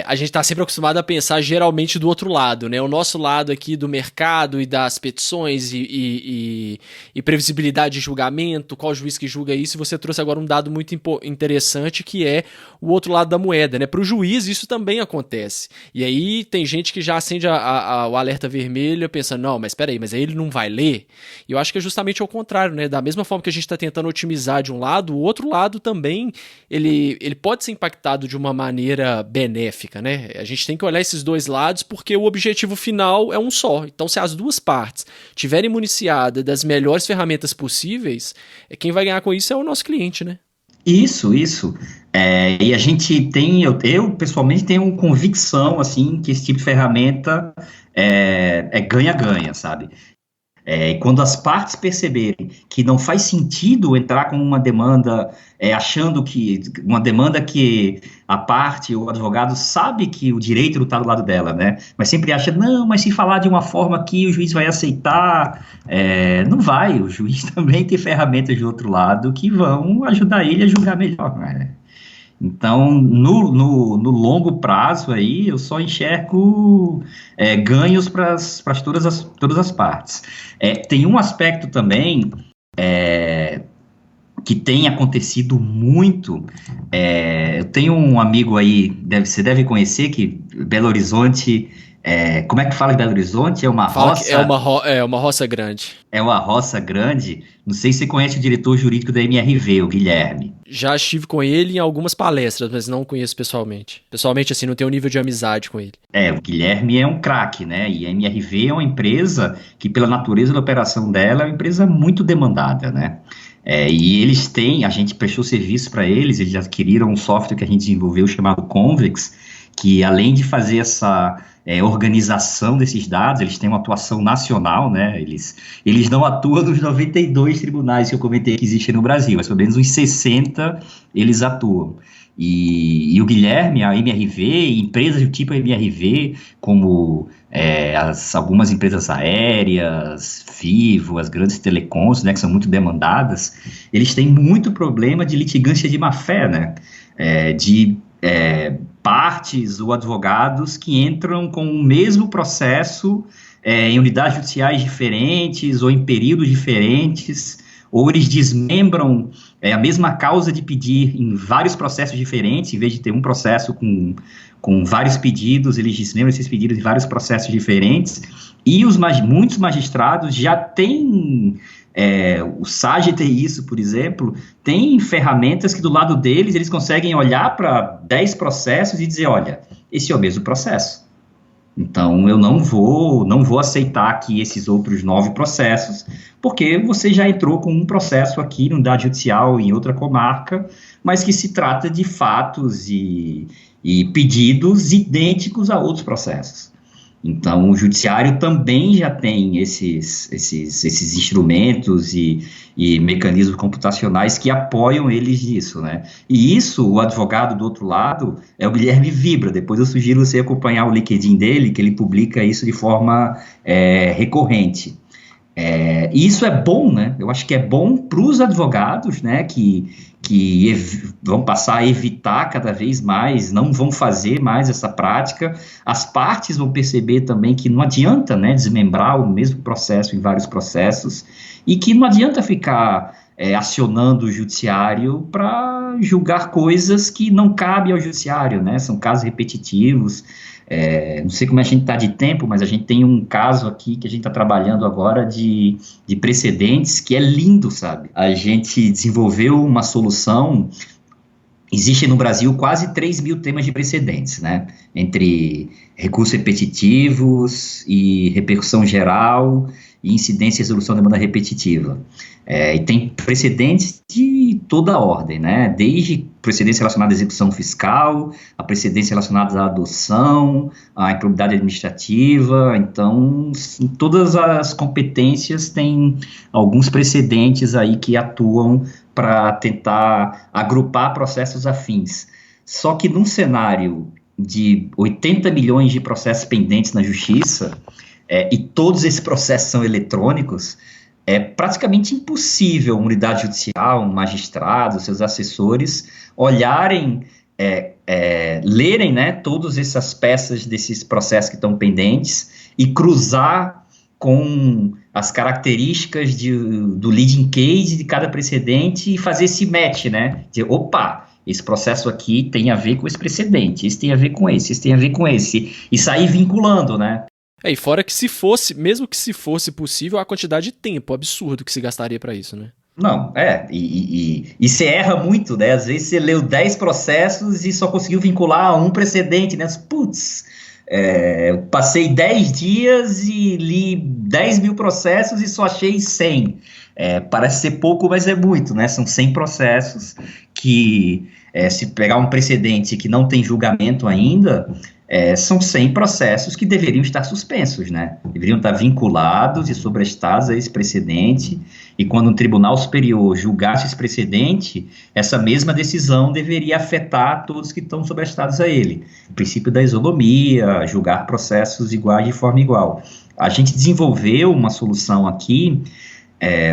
a gente está sempre acostumado a pensar geralmente do outro lado, né? O nosso lado aqui do mercado e das petições e previsibilidade de julgamento, qual juiz que julga isso, e você trouxe agora um dado muito interessante que é o outro lado da moeda, né? Para o juiz isso também acontece. E aí tem gente que já acende o alerta vermelho pensando, não, mas peraí, mas aí ele não vai ler? E eu acho que é justamente ao contrário, né? Da mesma forma que a gente está tentando otimizar de um lado, o outro lado também, ele pode ser impactado de uma maneira benéfica, né? A gente tem que olhar esses dois lados porque o objetivo final é um só. Então, se as duas partes tiverem municiadas das melhores ferramentas possíveis, quem vai ganhar com isso é o nosso cliente, né? Isso. E a gente tem, eu pessoalmente tenho convicção, assim, que esse tipo de ferramenta é ganha-ganha, sabe? E quando as partes perceberem que não faz sentido entrar com uma demanda, achando que uma demanda que a parte, o advogado sabe que o direito não está do lado dela, né? Mas sempre acha, não, mas se falar de uma forma que o juiz vai aceitar, não vai, o juiz também tem ferramentas do outro lado que vão ajudar ele a julgar melhor, né? Então, no longo prazo aí, eu só enxergo ganhos para todas as partes. Tem um aspecto também que tem acontecido muito. Eu tenho um amigo aí, você deve conhecer, que Belo Horizonte... como é que fala em Belo Horizonte? É uma roça... É uma roça grande. É uma roça grande. Não sei se você conhece o diretor jurídico da MRV, o Guilherme. Já estive com ele em algumas palestras, mas não conheço pessoalmente. Pessoalmente, assim, não tenho um nível de amizade com ele. O Guilherme é um craque, né? E a MRV é uma empresa que, pela natureza da operação dela, é uma empresa muito demandada, né? E eles têm, a gente prestou serviço para eles adquiriram um software que a gente desenvolveu chamado Convex, que além de fazer essa organização desses dados, eles têm uma atuação nacional, né? Eles não atuam nos 92 tribunais que eu comentei que existem no Brasil, mas pelo menos uns 60 eles atuam. E o Guilherme, a MRV, empresas do tipo MRV, como algumas empresas aéreas, Vivo, as grandes telecoms, né, que são muito demandadas, eles têm muito problema de litigância de má-fé, né? Partes ou advogados que entram com o mesmo processo em unidades judiciais diferentes ou em períodos diferentes, ou eles desmembram a mesma causa de pedir em vários processos diferentes, em vez de ter um processo com vários pedidos, eles desmembram esses pedidos em vários processos diferentes, e muitos magistrados já têm... o SAGE tem isso, por exemplo, tem ferramentas que do lado deles eles conseguem olhar para 10 processos e dizer, olha, esse é o mesmo processo. Então, eu não vou aceitar aqui esses outros 9 processos, porque você já entrou com um processo aqui na unidade judicial em outra comarca, mas que se trata de fatos e pedidos idênticos a outros processos. Então, o judiciário também já tem esses instrumentos e mecanismos computacionais que apoiam eles nisso, né? E isso, o advogado do outro lado, é o Guilherme Vibra. Depois eu sugiro você acompanhar o LinkedIn dele, que ele publica isso de forma recorrente. E isso é bom, né? Eu acho que é bom para os advogados, né, que vão passar a evitar cada vez mais, não vão fazer mais essa prática. As partes vão perceber também que não adianta, né, desmembrar o mesmo processo em vários processos, e que não adianta ficar acionando o judiciário para julgar coisas que não cabem ao judiciário, né? São casos repetitivos. Não sei como a gente está de tempo, mas a gente tem um caso aqui que a gente está trabalhando agora de precedentes que é lindo, sabe? A gente desenvolveu uma solução. Existem no Brasil quase 3 mil temas de precedentes, né? Entre recursos repetitivos e repercussão geral e incidência e resolução de demanda repetitiva. E tem precedentes de toda a ordem, né? Desde precedentes relacionados à execução fiscal, a precedentes relacionados à adoção, à improbidade administrativa. Então, todas as competências têm alguns precedentes aí que atuam para tentar agrupar processos afins. Só que num cenário de 80 milhões de processos pendentes na justiça, e todos esses processos são eletrônicos, é praticamente impossível uma unidade judicial, um magistrado, seus assessores, olharem, lerem, né, todas essas peças desses processos que estão pendentes e cruzar com as características do leading case de cada precedente e fazer esse match, né? Dizer, opa, esse processo aqui tem a ver com esse precedente, esse tem a ver com esse tem a ver com esse, e sair vinculando, né? E fora que mesmo que se fosse possível, a quantidade de tempo absurdo que se gastaria para isso, né? Não, e você erra muito, né? Às vezes você leu 10 processos e só conseguiu vincular a um precedente, né? Putz, eu passei 10 dias e li 10 mil processos e só achei 100. Parece ser pouco, mas é muito, né? São 100 processos que se pegar um precedente que não tem julgamento ainda, são 100 processos que deveriam estar suspensos, né? Deveriam estar vinculados e sobrestados a esse precedente, e quando um tribunal superior julgasse esse precedente, essa mesma decisão deveria afetar todos que estão sobrestados a ele. O princípio da isonomia, julgar processos iguais de forma igual. A gente desenvolveu uma solução aqui,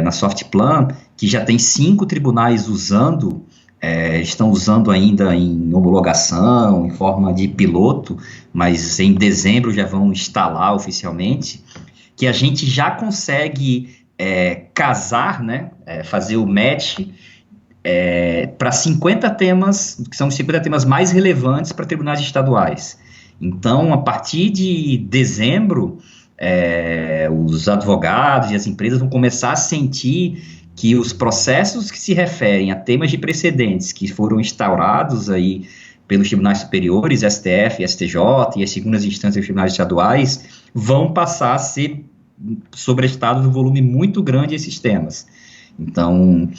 na Softplan, que já tem 5 tribunais usando, estão usando ainda em homologação, em forma de piloto, mas em dezembro já vão instalar oficialmente, que a gente já consegue casar, né, fazer o match para 50 temas, que são os 50 temas mais relevantes para tribunais estaduais. Então, a partir de dezembro, os advogados e as empresas vão começar a sentir que os processos que se referem a temas de precedentes que foram instaurados aí pelos tribunais superiores, STF, STJ e as segundas instâncias dos tribunais estaduais vão passar a ser sobrestados no volume muito grande desses temas. Então,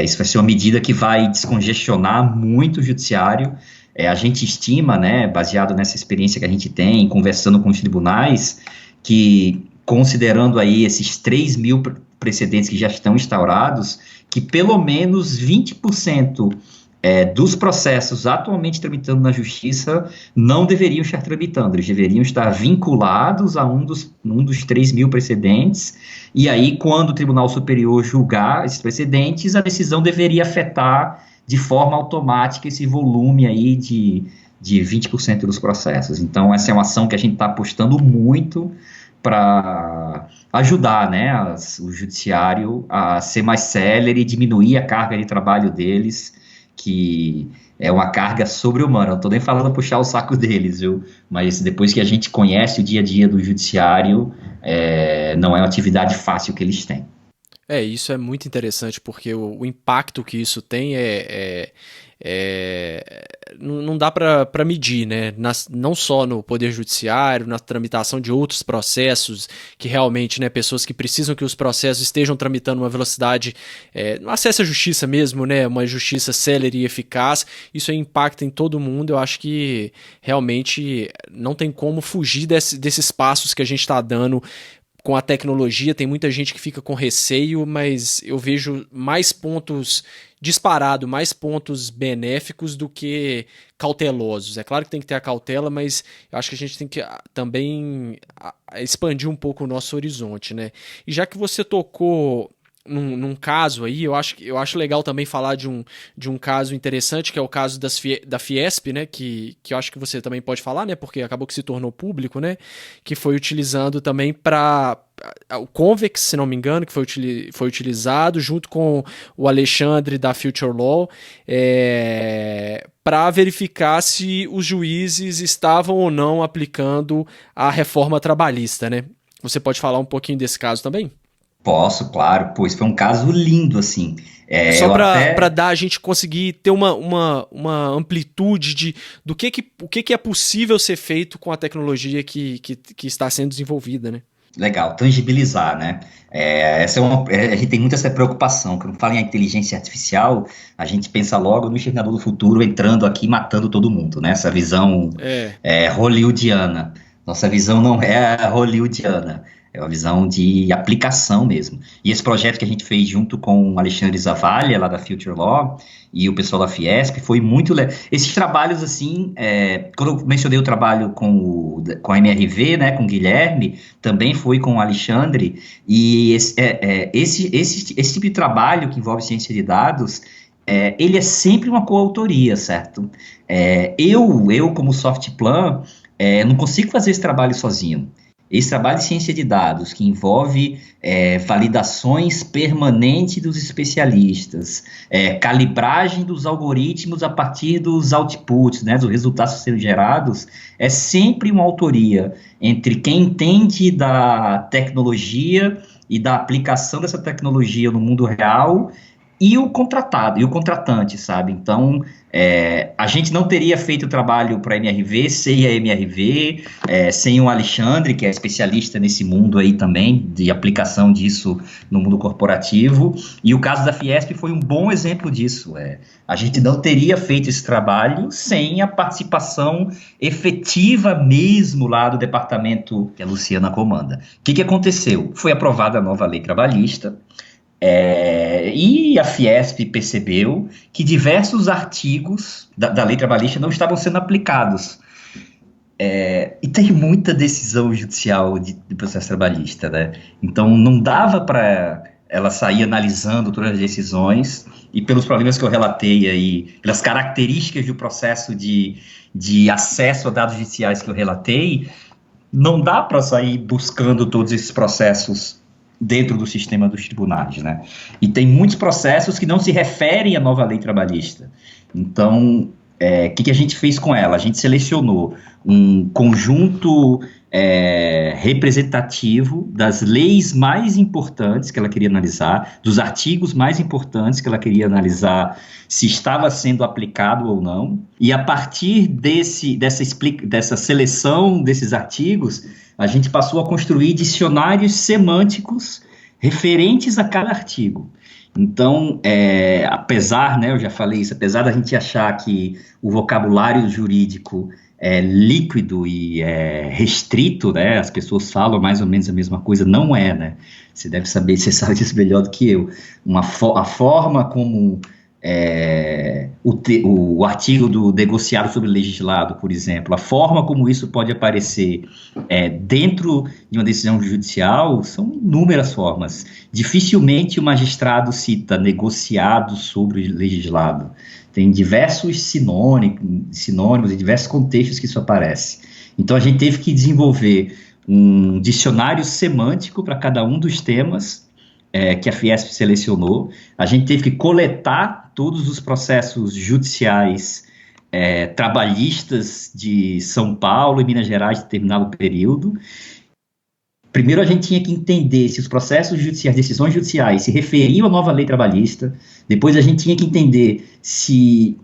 isso vai ser uma medida que vai descongestionar muito o judiciário. A gente estima, né, baseado nessa experiência que a gente tem, conversando com os tribunais, que considerando aí esses 3 mil precedentes que já estão instaurados, que pelo menos 20% dos processos atualmente tramitando na justiça não deveriam estar tramitando, eles deveriam estar vinculados a um dos 3 mil precedentes, e aí quando o Tribunal Superior julgar esses precedentes, a decisão deveria afetar de forma automática esse volume aí de 20% dos processos. Então essa é uma ação que a gente está apostando muito para ajudar, né, o judiciário a ser mais célere e diminuir a carga de trabalho deles, que é uma carga sobre-humana. Não estou nem falando puxar o saco deles, viu? Mas depois que a gente conhece o dia a dia do judiciário, não é uma atividade fácil que eles têm. Isso é muito interessante, porque o impacto que isso tem não dá para medir, né? Não só no Poder Judiciário, na tramitação de outros processos, que realmente, né, pessoas que precisam que os processos estejam tramitando uma velocidade, no acesso à justiça mesmo, né, uma justiça célere e eficaz, isso impacta em todo mundo. Eu acho que realmente não tem como fugir desses passos que a gente está dando com a tecnologia. Tem muita gente que fica com receio, mas eu vejo mais pontos mais pontos benéficos do que cautelosos. É claro que tem que ter a cautela, mas eu acho que a gente tem que também expandir um pouco o nosso horizonte, né? E já que você tocou num caso aí, eu acho legal também falar de um caso interessante, que é o caso da Fiesp, né, que eu acho que você também pode falar, né, porque acabou que se tornou público, né, que foi utilizando também para o Convex, se não me engano, que foi utilizado junto com o Alexandre da Future Law, para verificar se os juízes estavam ou não aplicando a reforma trabalhista, né? Você pode falar um pouquinho desse caso também? Posso, claro, pois foi um caso lindo, assim. Só para dar a gente conseguir ter uma amplitude do que é possível ser feito com a tecnologia que está sendo desenvolvida, né? Legal, tangibilizar, né? A gente tem muita essa preocupação. Quando fala em inteligência artificial, a gente pensa logo no Exterminador do Futuro entrando aqui e matando todo mundo, né? Essa visão hollywoodiana. Nossa visão não é hollywoodiana. É uma visão de aplicação mesmo. E esse projeto que a gente fez junto com o Alexandre Zavalha, lá da Future Law, e o pessoal da Fiesp, foi muito legal. Esses trabalhos, assim, quando eu mencionei o trabalho com a MRV, né, com o Guilherme, também foi com o Alexandre, e esse tipo de trabalho que envolve ciência de dados, ele é sempre uma coautoria, certo? Eu como Softplan, não consigo fazer esse trabalho sozinho. Esse trabalho de ciência de dados, que envolve validações permanentes dos especialistas, calibragem dos algoritmos a partir dos outputs, né, dos resultados sendo gerados, é sempre uma autoria entre quem entende da tecnologia e da aplicação dessa tecnologia no mundo real e o contratado, e o contratante, sabe? Então, a gente não teria feito o trabalho para a MRV sem a MRV, sem o Alexandre, que é especialista nesse mundo aí também, de aplicação disso no mundo corporativo, e o caso da Fiesp foi um bom exemplo disso. A gente não teria feito esse trabalho sem a participação efetiva mesmo lá do departamento que a Luciana comanda. O que aconteceu? Foi aprovada a nova lei trabalhista, e a Fiesp percebeu que diversos artigos da lei trabalhista não estavam sendo aplicados. E tem muita decisão judicial de processo trabalhista, né? Então não dava para ela sair analisando todas as decisões, e pelos problemas que eu relatei aí, pelas características do processo de acesso a dados judiciais que eu relatei, não dá para sair buscando todos esses processos dentro do sistema dos tribunais, né? E tem muitos processos que não se referem à nova lei trabalhista. Então, o que a gente fez com ela? A gente selecionou um conjunto representativo das leis mais importantes que ela queria analisar, dos artigos mais importantes que ela queria analisar se estava sendo aplicado ou não, e a partir dessa seleção desses artigos, a gente passou a construir dicionários semânticos referentes a cada artigo. Então, apesar, né, eu já falei isso, apesar da gente achar que o vocabulário jurídico é líquido e restrito, né, as pessoas falam mais ou menos a mesma coisa, não é, né? Você deve saber, você sabe disso melhor do que eu. A forma como o artigo do negociado sobre legislado, por exemplo, a forma como isso pode aparecer dentro de uma decisão judicial, são inúmeras formas. Dificilmente o magistrado cita negociado sobre legislado. Tem diversos sinônimos e diversos contextos que isso aparece. Então a gente teve que desenvolver um dicionário semântico para cada um dos temas que a Fiesp selecionou. A gente teve que coletar todos os processos judiciais trabalhistas de São Paulo e Minas Gerais de determinado período. Primeiro a gente tinha que entender se os processos judiciais, decisões judiciais se referiam à nova lei trabalhista. Depois a gente tinha que entender se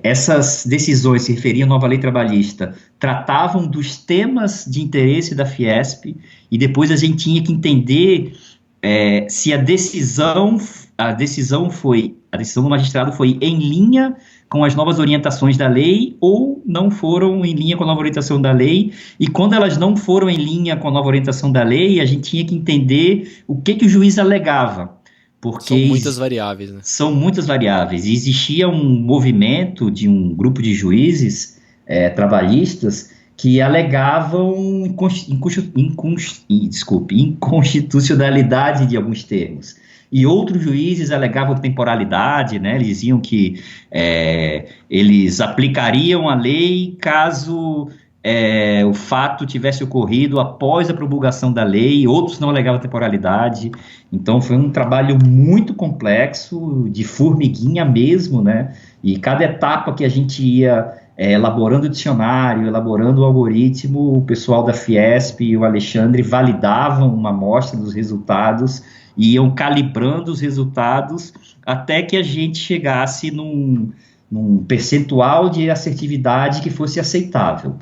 essas decisões se referiam à nova lei trabalhista, tratavam dos temas de interesse da Fiesp, e depois a gente tinha que entender se a decisão do magistrado foi em linha com as novas orientações da lei ou não foram em linha com a nova orientação da lei, e quando elas não foram em linha com a nova orientação da lei, a gente tinha que entender o que o juiz alegava. Porque são muitas variáveis, né? São muitas variáveis. E existia um movimento de um grupo de juízes trabalhistas que alegavam inconstitucionalidade de alguns termos. E outros juízes alegavam temporalidade, né? Eles diziam que eles aplicariam a lei caso o fato tivesse ocorrido após a promulgação da lei, outros não alegavam temporalidade. Então foi um trabalho muito complexo, de formiguinha mesmo, né? E cada etapa que a gente ia elaborando o dicionário, elaborando o algoritmo, o pessoal da Fiesp e o Alexandre validavam uma amostra dos resultados e iam calibrando os resultados até que a gente chegasse num percentual de assertividade que fosse aceitável.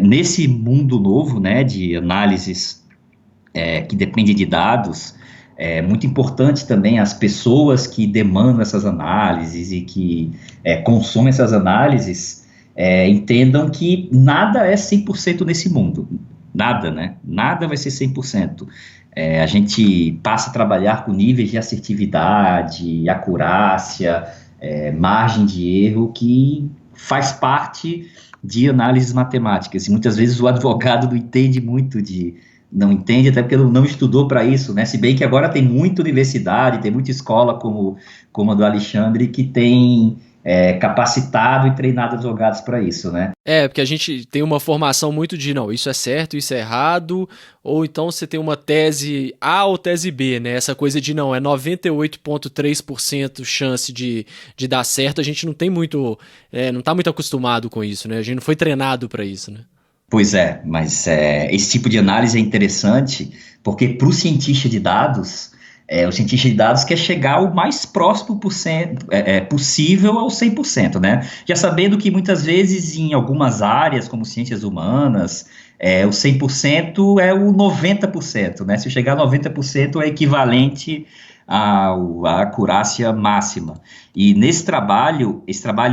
Nesse mundo novo, né, de análises que depende de dados, é muito importante também as pessoas que demandam essas análises e que consomem essas análises entendam que nada é 100% nesse mundo. Nada, né? Nada vai ser 100%. A gente passa a trabalhar com níveis de assertividade, acurácia, margem de erro, que faz parte de análises matemáticas. E muitas vezes o advogado não entende muito não entende, até porque não estudou para isso, né? Se bem que agora tem muita universidade, tem muita escola como a do Alexandre, que tem capacitado e treinado advogados para isso, né? Porque a gente tem uma formação muito de, não, isso é certo, isso é errado, ou então você tem uma tese A ou tese B, né? Essa coisa de, não, 98,3% chance de dar certo, a gente não tem muito, não tá muito acostumado com isso, né? A gente não foi treinado para isso, né? Pois mas esse tipo de análise é interessante, porque para o cientista de dados, O cientista de dados quer chegar o mais próximo possível ao 100%, né? Já sabendo que muitas vezes em algumas áreas, como ciências humanas, o 100% é o 90%, né? Se eu chegar a 90% é equivalente à acurácia máxima. E esse trabalho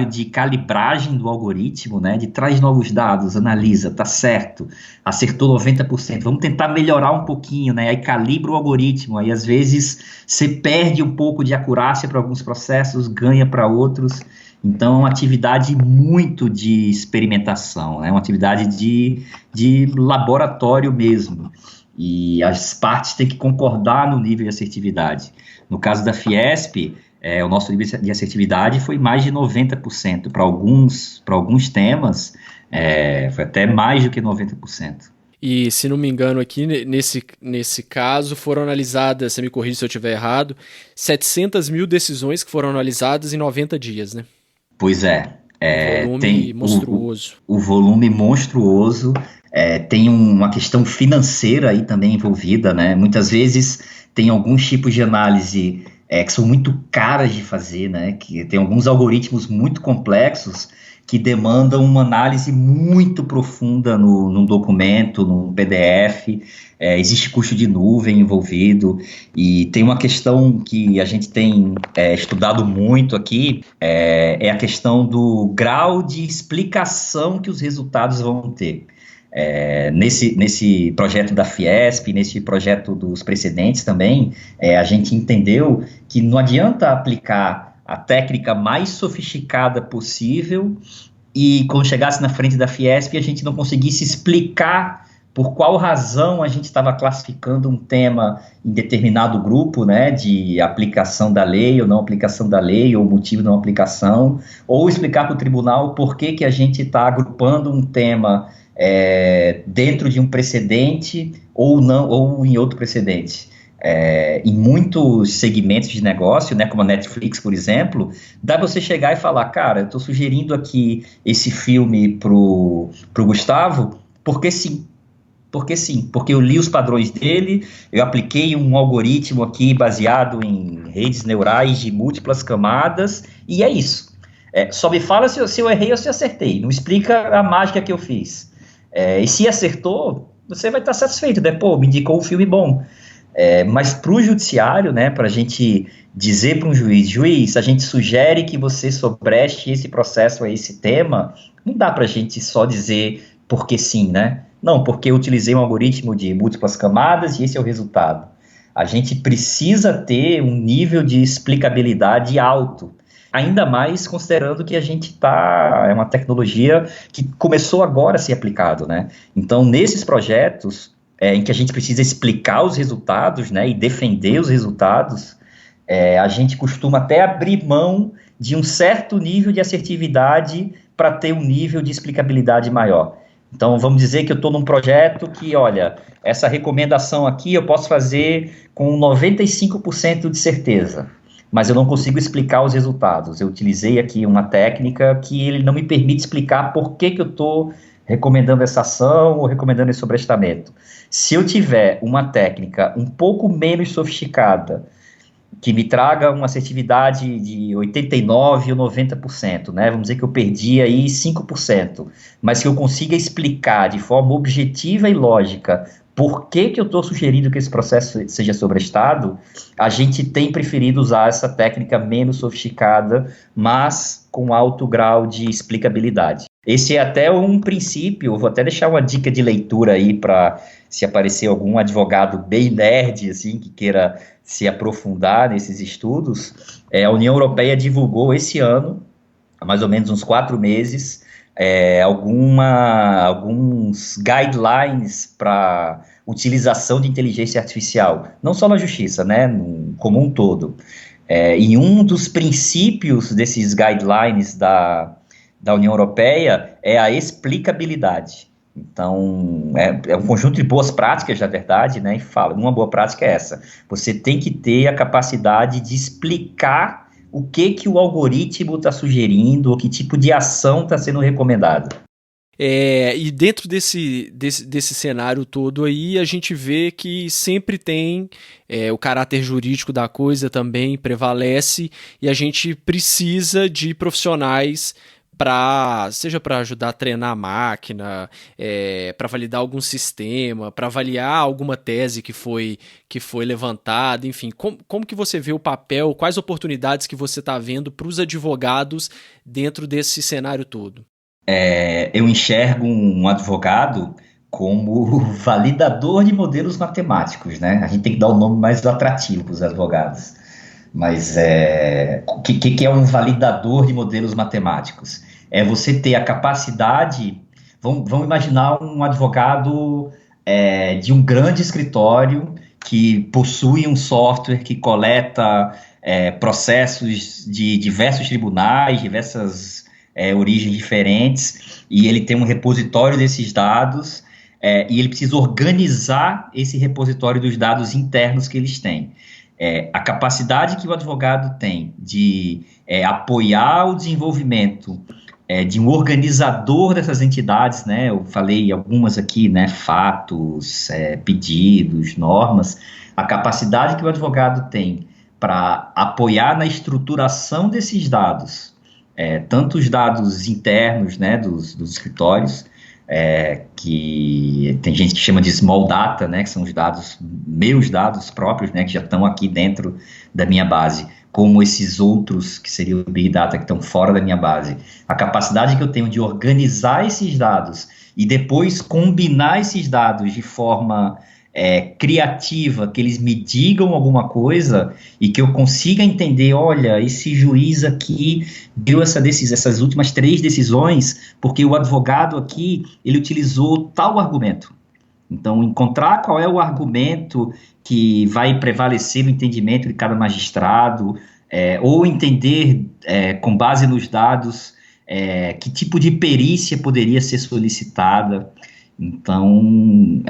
de calibragem do algoritmo, né? De traz novos dados, analisa, tá certo, acertou 90%, vamos tentar melhorar um pouquinho, né? Aí calibra o algoritmo, aí às vezes você perde um pouco de acurácia para alguns processos, ganha para outros. Então, é uma atividade muito de experimentação, né? Uma atividade de laboratório mesmo. E as partes têm que concordar no nível de assertividade. No caso da Fiesp, o nosso nível de assertividade foi mais de 90%. Para alguns temas, foi até mais do que 90%. E, se não me engano, aqui nesse caso foram analisadas, você me corrige se eu estiver errado, 700 mil decisões que foram analisadas em 90 dias, né? Pois é. Um volume monstruoso. O volume monstruoso. Tem uma questão financeira aí também envolvida, né? Muitas vezes tem alguns tipos de análise que são muito caras de fazer, né? Que tem alguns algoritmos muito complexos que demandam uma análise muito profunda num documento, num PDF. Existe custo de nuvem envolvido, e tem uma questão que a gente tem estudado muito aqui, é a questão do grau de explicação que os resultados vão ter. Nesse projeto da Fiesp, nesse projeto dos precedentes também, a gente entendeu que não adianta aplicar a técnica mais sofisticada possível e quando chegasse na frente da Fiesp a gente não conseguisse explicar por qual razão a gente estava classificando um tema em determinado grupo, né, de aplicação da lei ou não aplicação da lei, ou motivo de não aplicação, ou explicar para o tribunal por que a gente está agrupando um tema dentro de um precedente ou não, ou em outro precedente. Em muitos segmentos de negócio, né, como a Netflix, por exemplo, dá pra você chegar e falar, cara, eu estou sugerindo aqui esse filme pro Gustavo, porque sim, porque eu li os padrões dele, eu apliquei um algoritmo aqui baseado em redes neurais de múltiplas camadas, e é isso. Só me fala se eu errei ou se eu acertei, não explica a mágica que eu fiz. E se acertou, você vai estar satisfeito, né? Pô, me indicou um filme bom. Mas para o judiciário, né, para a gente dizer para um juiz, a gente sugere que você sobreste esse processo a esse tema, não dá para a gente só dizer porque sim, né? Não, porque eu utilizei um algoritmo de múltiplas camadas e esse é o resultado. A gente precisa ter um nível de explicabilidade alto, ainda mais considerando que a gente é uma tecnologia que começou agora a ser aplicado, né? Então, nesses projetos em que a gente precisa explicar os resultados, né, e defender os resultados, a gente costuma até abrir mão de um certo nível de assertividade para ter um nível de explicabilidade maior. Então, vamos dizer que eu estou num projeto que, olha, essa recomendação aqui eu posso fazer com 95% de certeza, mas eu não consigo explicar os resultados. Eu utilizei aqui uma técnica que ele não me permite explicar por que eu estou recomendando essa ação ou recomendando esse sobrestamento. Se eu tiver uma técnica um pouco menos sofisticada, que me traga uma assertividade de 89% ou 90%, né? Vamos dizer que eu perdi aí 5%, mas que eu consiga explicar de forma objetiva e lógica por que eu estou sugerindo que esse processo seja sobrestado, a gente tem preferido usar essa técnica menos sofisticada, mas com alto grau de explicabilidade. Esse é até um princípio, vou até deixar uma dica de leitura aí para se aparecer algum advogado bem nerd, assim, que queira se aprofundar nesses estudos. A União Europeia divulgou esse ano, há mais ou menos uns 4 meses, alguns guidelines para utilização de inteligência artificial, não só na justiça, né, como um todo. E um dos princípios desses guidelines da União Europeia é a explicabilidade. Então, é um conjunto de boas práticas, na verdade, né, e fala, uma boa prática é essa, você tem que ter a capacidade de explicar o que o algoritmo está sugerindo, ou que tipo de ação está sendo recomendada. E dentro desse cenário todo aí, a gente vê que sempre tem o caráter jurídico da coisa também prevalece e a gente precisa de profissionais seja para ajudar a treinar a máquina, para validar algum sistema, para avaliar alguma tese que foi levantada, enfim. Como que você vê o papel, quais oportunidades que você está vendo para os advogados dentro desse cenário todo? Eu enxergo um advogado como validador de modelos matemáticos, né? A gente tem que dar o nome mais atrativo para os advogados. Mas o que é um validador de modelos matemáticos? É você ter a capacidade. Vamos imaginar um advogado de um grande escritório que possui um software que coleta processos de diversos tribunais, diversas origens diferentes, e ele tem um repositório desses dados, e ele precisa organizar esse repositório dos dados internos que eles têm. A capacidade que o advogado tem de apoiar o desenvolvimento de um organizador dessas entidades, né? Eu falei algumas aqui, né? Fatos, pedidos, normas. A capacidade que o advogado tem para apoiar na estruturação desses dados, tanto os dados internos, né? Dos escritórios, que tem gente que chama de small data, né, que são os dados, meus dados próprios, né, que já estão aqui dentro da minha base, como esses outros que seriam o Big Data que estão fora da minha base. A capacidade que eu tenho de organizar esses dados e depois combinar esses dados de forma criativa, que eles me digam alguma coisa e que eu consiga entender, olha, esse juiz aqui deu essas últimas 3 decisões porque o advogado aqui, ele utilizou tal argumento. Então, encontrar qual é o argumento que vai prevalecer no entendimento de cada magistrado, ou entender, com base nos dados, que tipo de perícia poderia ser solicitada. Então,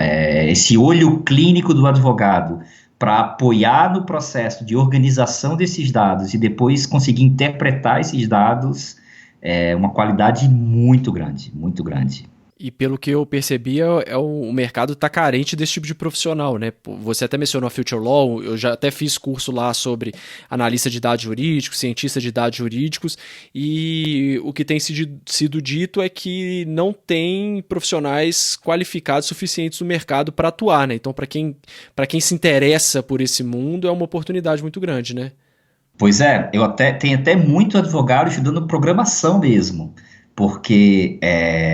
esse olho clínico do advogado para apoiar no processo de organização desses dados e depois conseguir interpretar esses dados é uma qualidade muito grande, muito grande. E pelo que eu percebi, o mercado está carente desse tipo de profissional, né? Você até mencionou a Future Law, eu já até fiz curso lá sobre analista de dados jurídicos, cientista de dados jurídicos, e o que tem sido dito é que não tem profissionais qualificados suficientes no mercado para atuar, né? Então, para quem se interessa por esse mundo, é uma oportunidade muito grande, né? Pois tenho até muito advogado estudando programação mesmo, porque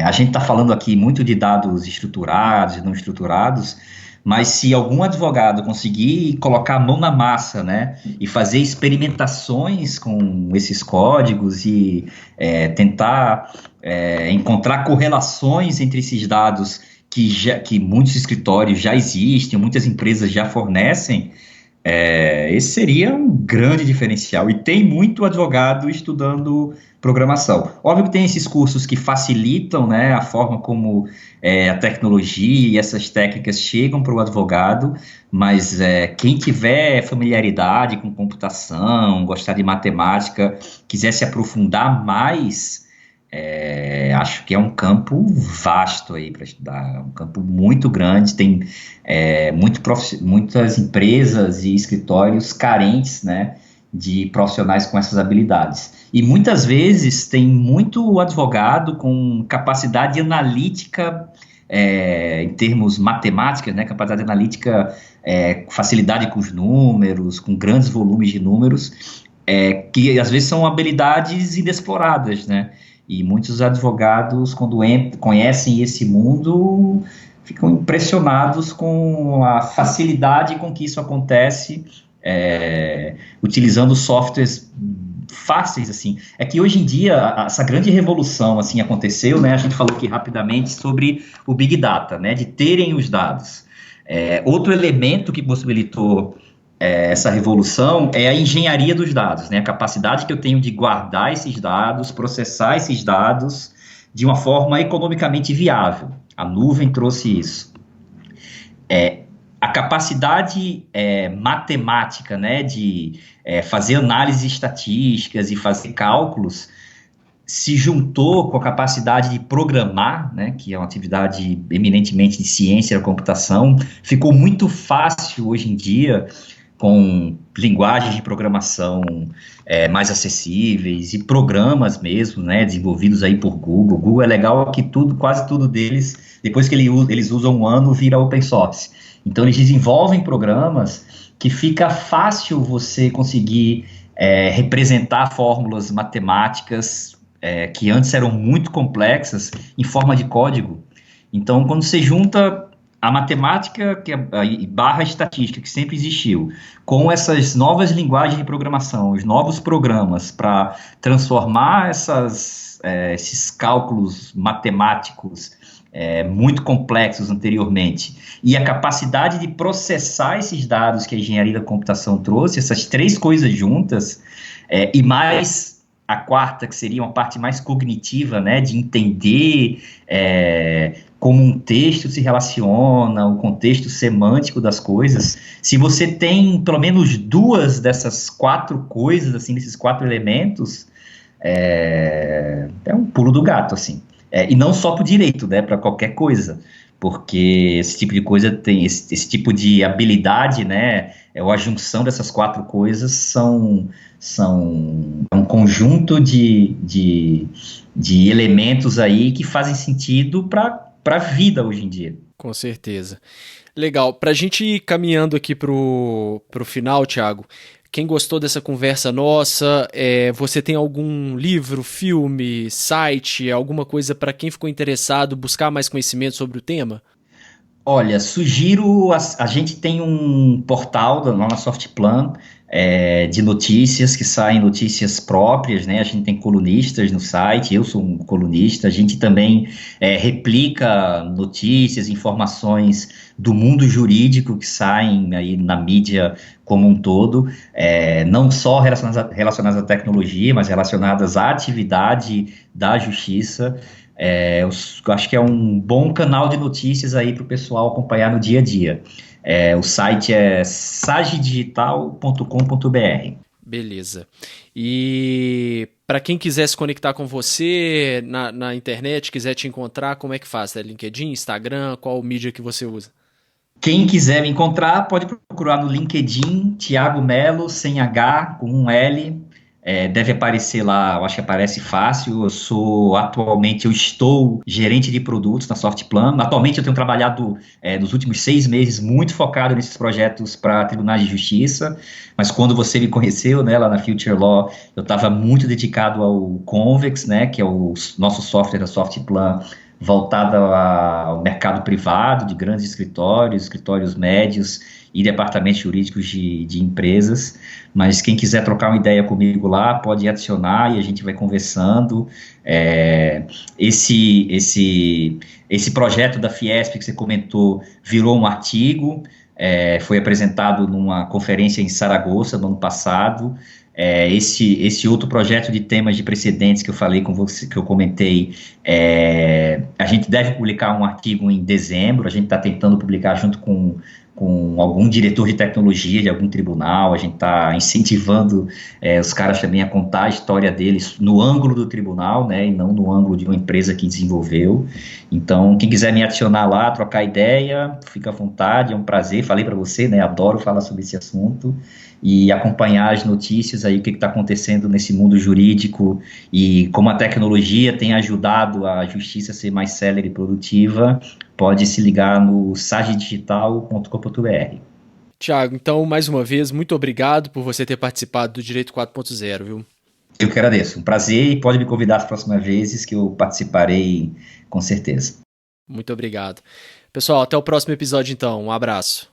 a gente está falando aqui muito de dados estruturados e não estruturados, mas se algum advogado conseguir colocar a mão na massa, né, e fazer experimentações com esses códigos e tentar encontrar correlações entre esses dados que muitos escritórios já existem, muitas empresas já fornecem, esse seria um grande diferencial, e tem muito advogado estudando programação. Óbvio que tem esses cursos que facilitam, né, a forma como a tecnologia e essas técnicas chegam para o advogado, mas quem tiver familiaridade com computação, gostar de matemática, quiser se aprofundar mais, acho que é um campo vasto aí para estudar, um campo muito grande, tem muitas empresas e escritórios carentes, né, de profissionais com essas habilidades. E muitas vezes tem muito advogado com capacidade analítica, em termos matemáticos, né, capacidade analítica, facilidade com os números, com grandes volumes de números, que às vezes são habilidades inexploradas, né? E muitos advogados, quando conhecem esse mundo, ficam impressionados com a facilidade com que isso acontece, utilizando softwares fáceis, assim. É que hoje em dia, essa grande revolução, assim, aconteceu, né? A gente falou aqui rapidamente sobre o Big Data, né? De terem os dados. Outro elemento que possibilitou essa revolução é a engenharia dos dados, né? A capacidade que eu tenho de guardar esses dados, processar esses dados de uma forma economicamente viável. A nuvem trouxe isso. A capacidade matemática, né, de fazer análises estatísticas e fazer cálculos se juntou com a capacidade de programar, né, que é uma atividade eminentemente de ciência da computação, ficou muito fácil hoje em dia, com linguagens de programação mais acessíveis e programas mesmo, né, desenvolvidos aí por Google. Google é legal que quase tudo deles, depois que eles usam um ano, vira open source. Então eles desenvolvem programas que fica fácil você conseguir representar fórmulas matemáticas que antes eram muito complexas em forma de código. Então, quando você junta a matemática barra estatística, que sempre existiu, com essas novas linguagens de programação, os novos programas para transformar esses cálculos matemáticos muito complexos anteriormente, e a capacidade de processar esses dados que a engenharia da computação trouxe, essas três coisas juntas, e mais a quarta, que seria uma parte mais cognitiva, né, de entender como um texto se relaciona, o contexto semântico das coisas. Se você tem pelo menos duas dessas quatro coisas, assim, desses quatro elementos, é um pulo do gato, assim. E não só para o direito, né, para qualquer coisa, porque esse tipo de coisa tem, esse tipo de habilidade, né, ou a junção dessas quatro coisas são um conjunto de elementos aí que fazem sentido para a vida hoje em dia. Com certeza. Legal. Para a gente ir caminhando aqui pro final, Thiago, quem gostou dessa conversa nossa, você tem algum livro, filme, site, alguma coisa para quem ficou interessado buscar mais conhecimento sobre o tema? Olha, sugiro, a gente tem um portal lá na Softplan, de notícias, que saem notícias próprias, né? A gente tem colunistas no site, eu sou um colunista, a gente também replica notícias, informações do mundo jurídico que saem aí na mídia como um todo, não só relacionadas à tecnologia, mas relacionadas à atividade da justiça. Eu acho que é um bom canal de notícias aí para o pessoal acompanhar no dia a dia. O site é sagedigital.com.br. Beleza. E para quem quiser se conectar com você na internet, quiser te encontrar, como é que faz? LinkedIn, Instagram, qual mídia que você usa? Quem quiser me encontrar, pode procurar no LinkedIn, Thiago Melo, sem H, com um L. Deve aparecer lá, eu acho que aparece fácil. Eu estou gerente de produtos na Softplan. Atualmente eu tenho trabalhado nos últimos 6 meses muito focado nesses projetos para tribunais de justiça, mas quando você me conheceu, né, lá na Future Law, eu estava muito dedicado ao Convex, né, que é o nosso software da Softplan, voltado ao mercado privado, de grandes escritórios médios e departamentos jurídicos de empresas. Mas quem quiser trocar uma ideia comigo lá, pode adicionar e a gente vai conversando. Esse projeto da Fiesp que você comentou virou um artigo, foi apresentado numa conferência em Saragoça no ano passado. Esse outro projeto de temas de precedentes que eu falei com você, que eu comentei, a gente deve publicar um artigo em dezembro. A gente está tentando publicar junto com algum diretor de tecnologia de algum tribunal. A gente está incentivando os caras também a contar a história deles no ângulo do tribunal, né, e não no ângulo de uma empresa que desenvolveu. Então, quem quiser me adicionar lá, trocar ideia, fica à vontade, é um prazer. Falei para você, né, adoro falar sobre esse assunto e acompanhar as notícias aí, o que está acontecendo nesse mundo jurídico e como a tecnologia tem ajudado a justiça a ser mais célere e produtiva. Pode se ligar no sagedigital.com.br. Thiago, então, mais uma vez, muito obrigado por você ter participado do Direito 4.0, viu? Eu que agradeço, um prazer, e pode me convidar as próximas vezes que eu participarei com certeza. Muito obrigado. Pessoal, até o próximo episódio então, um abraço.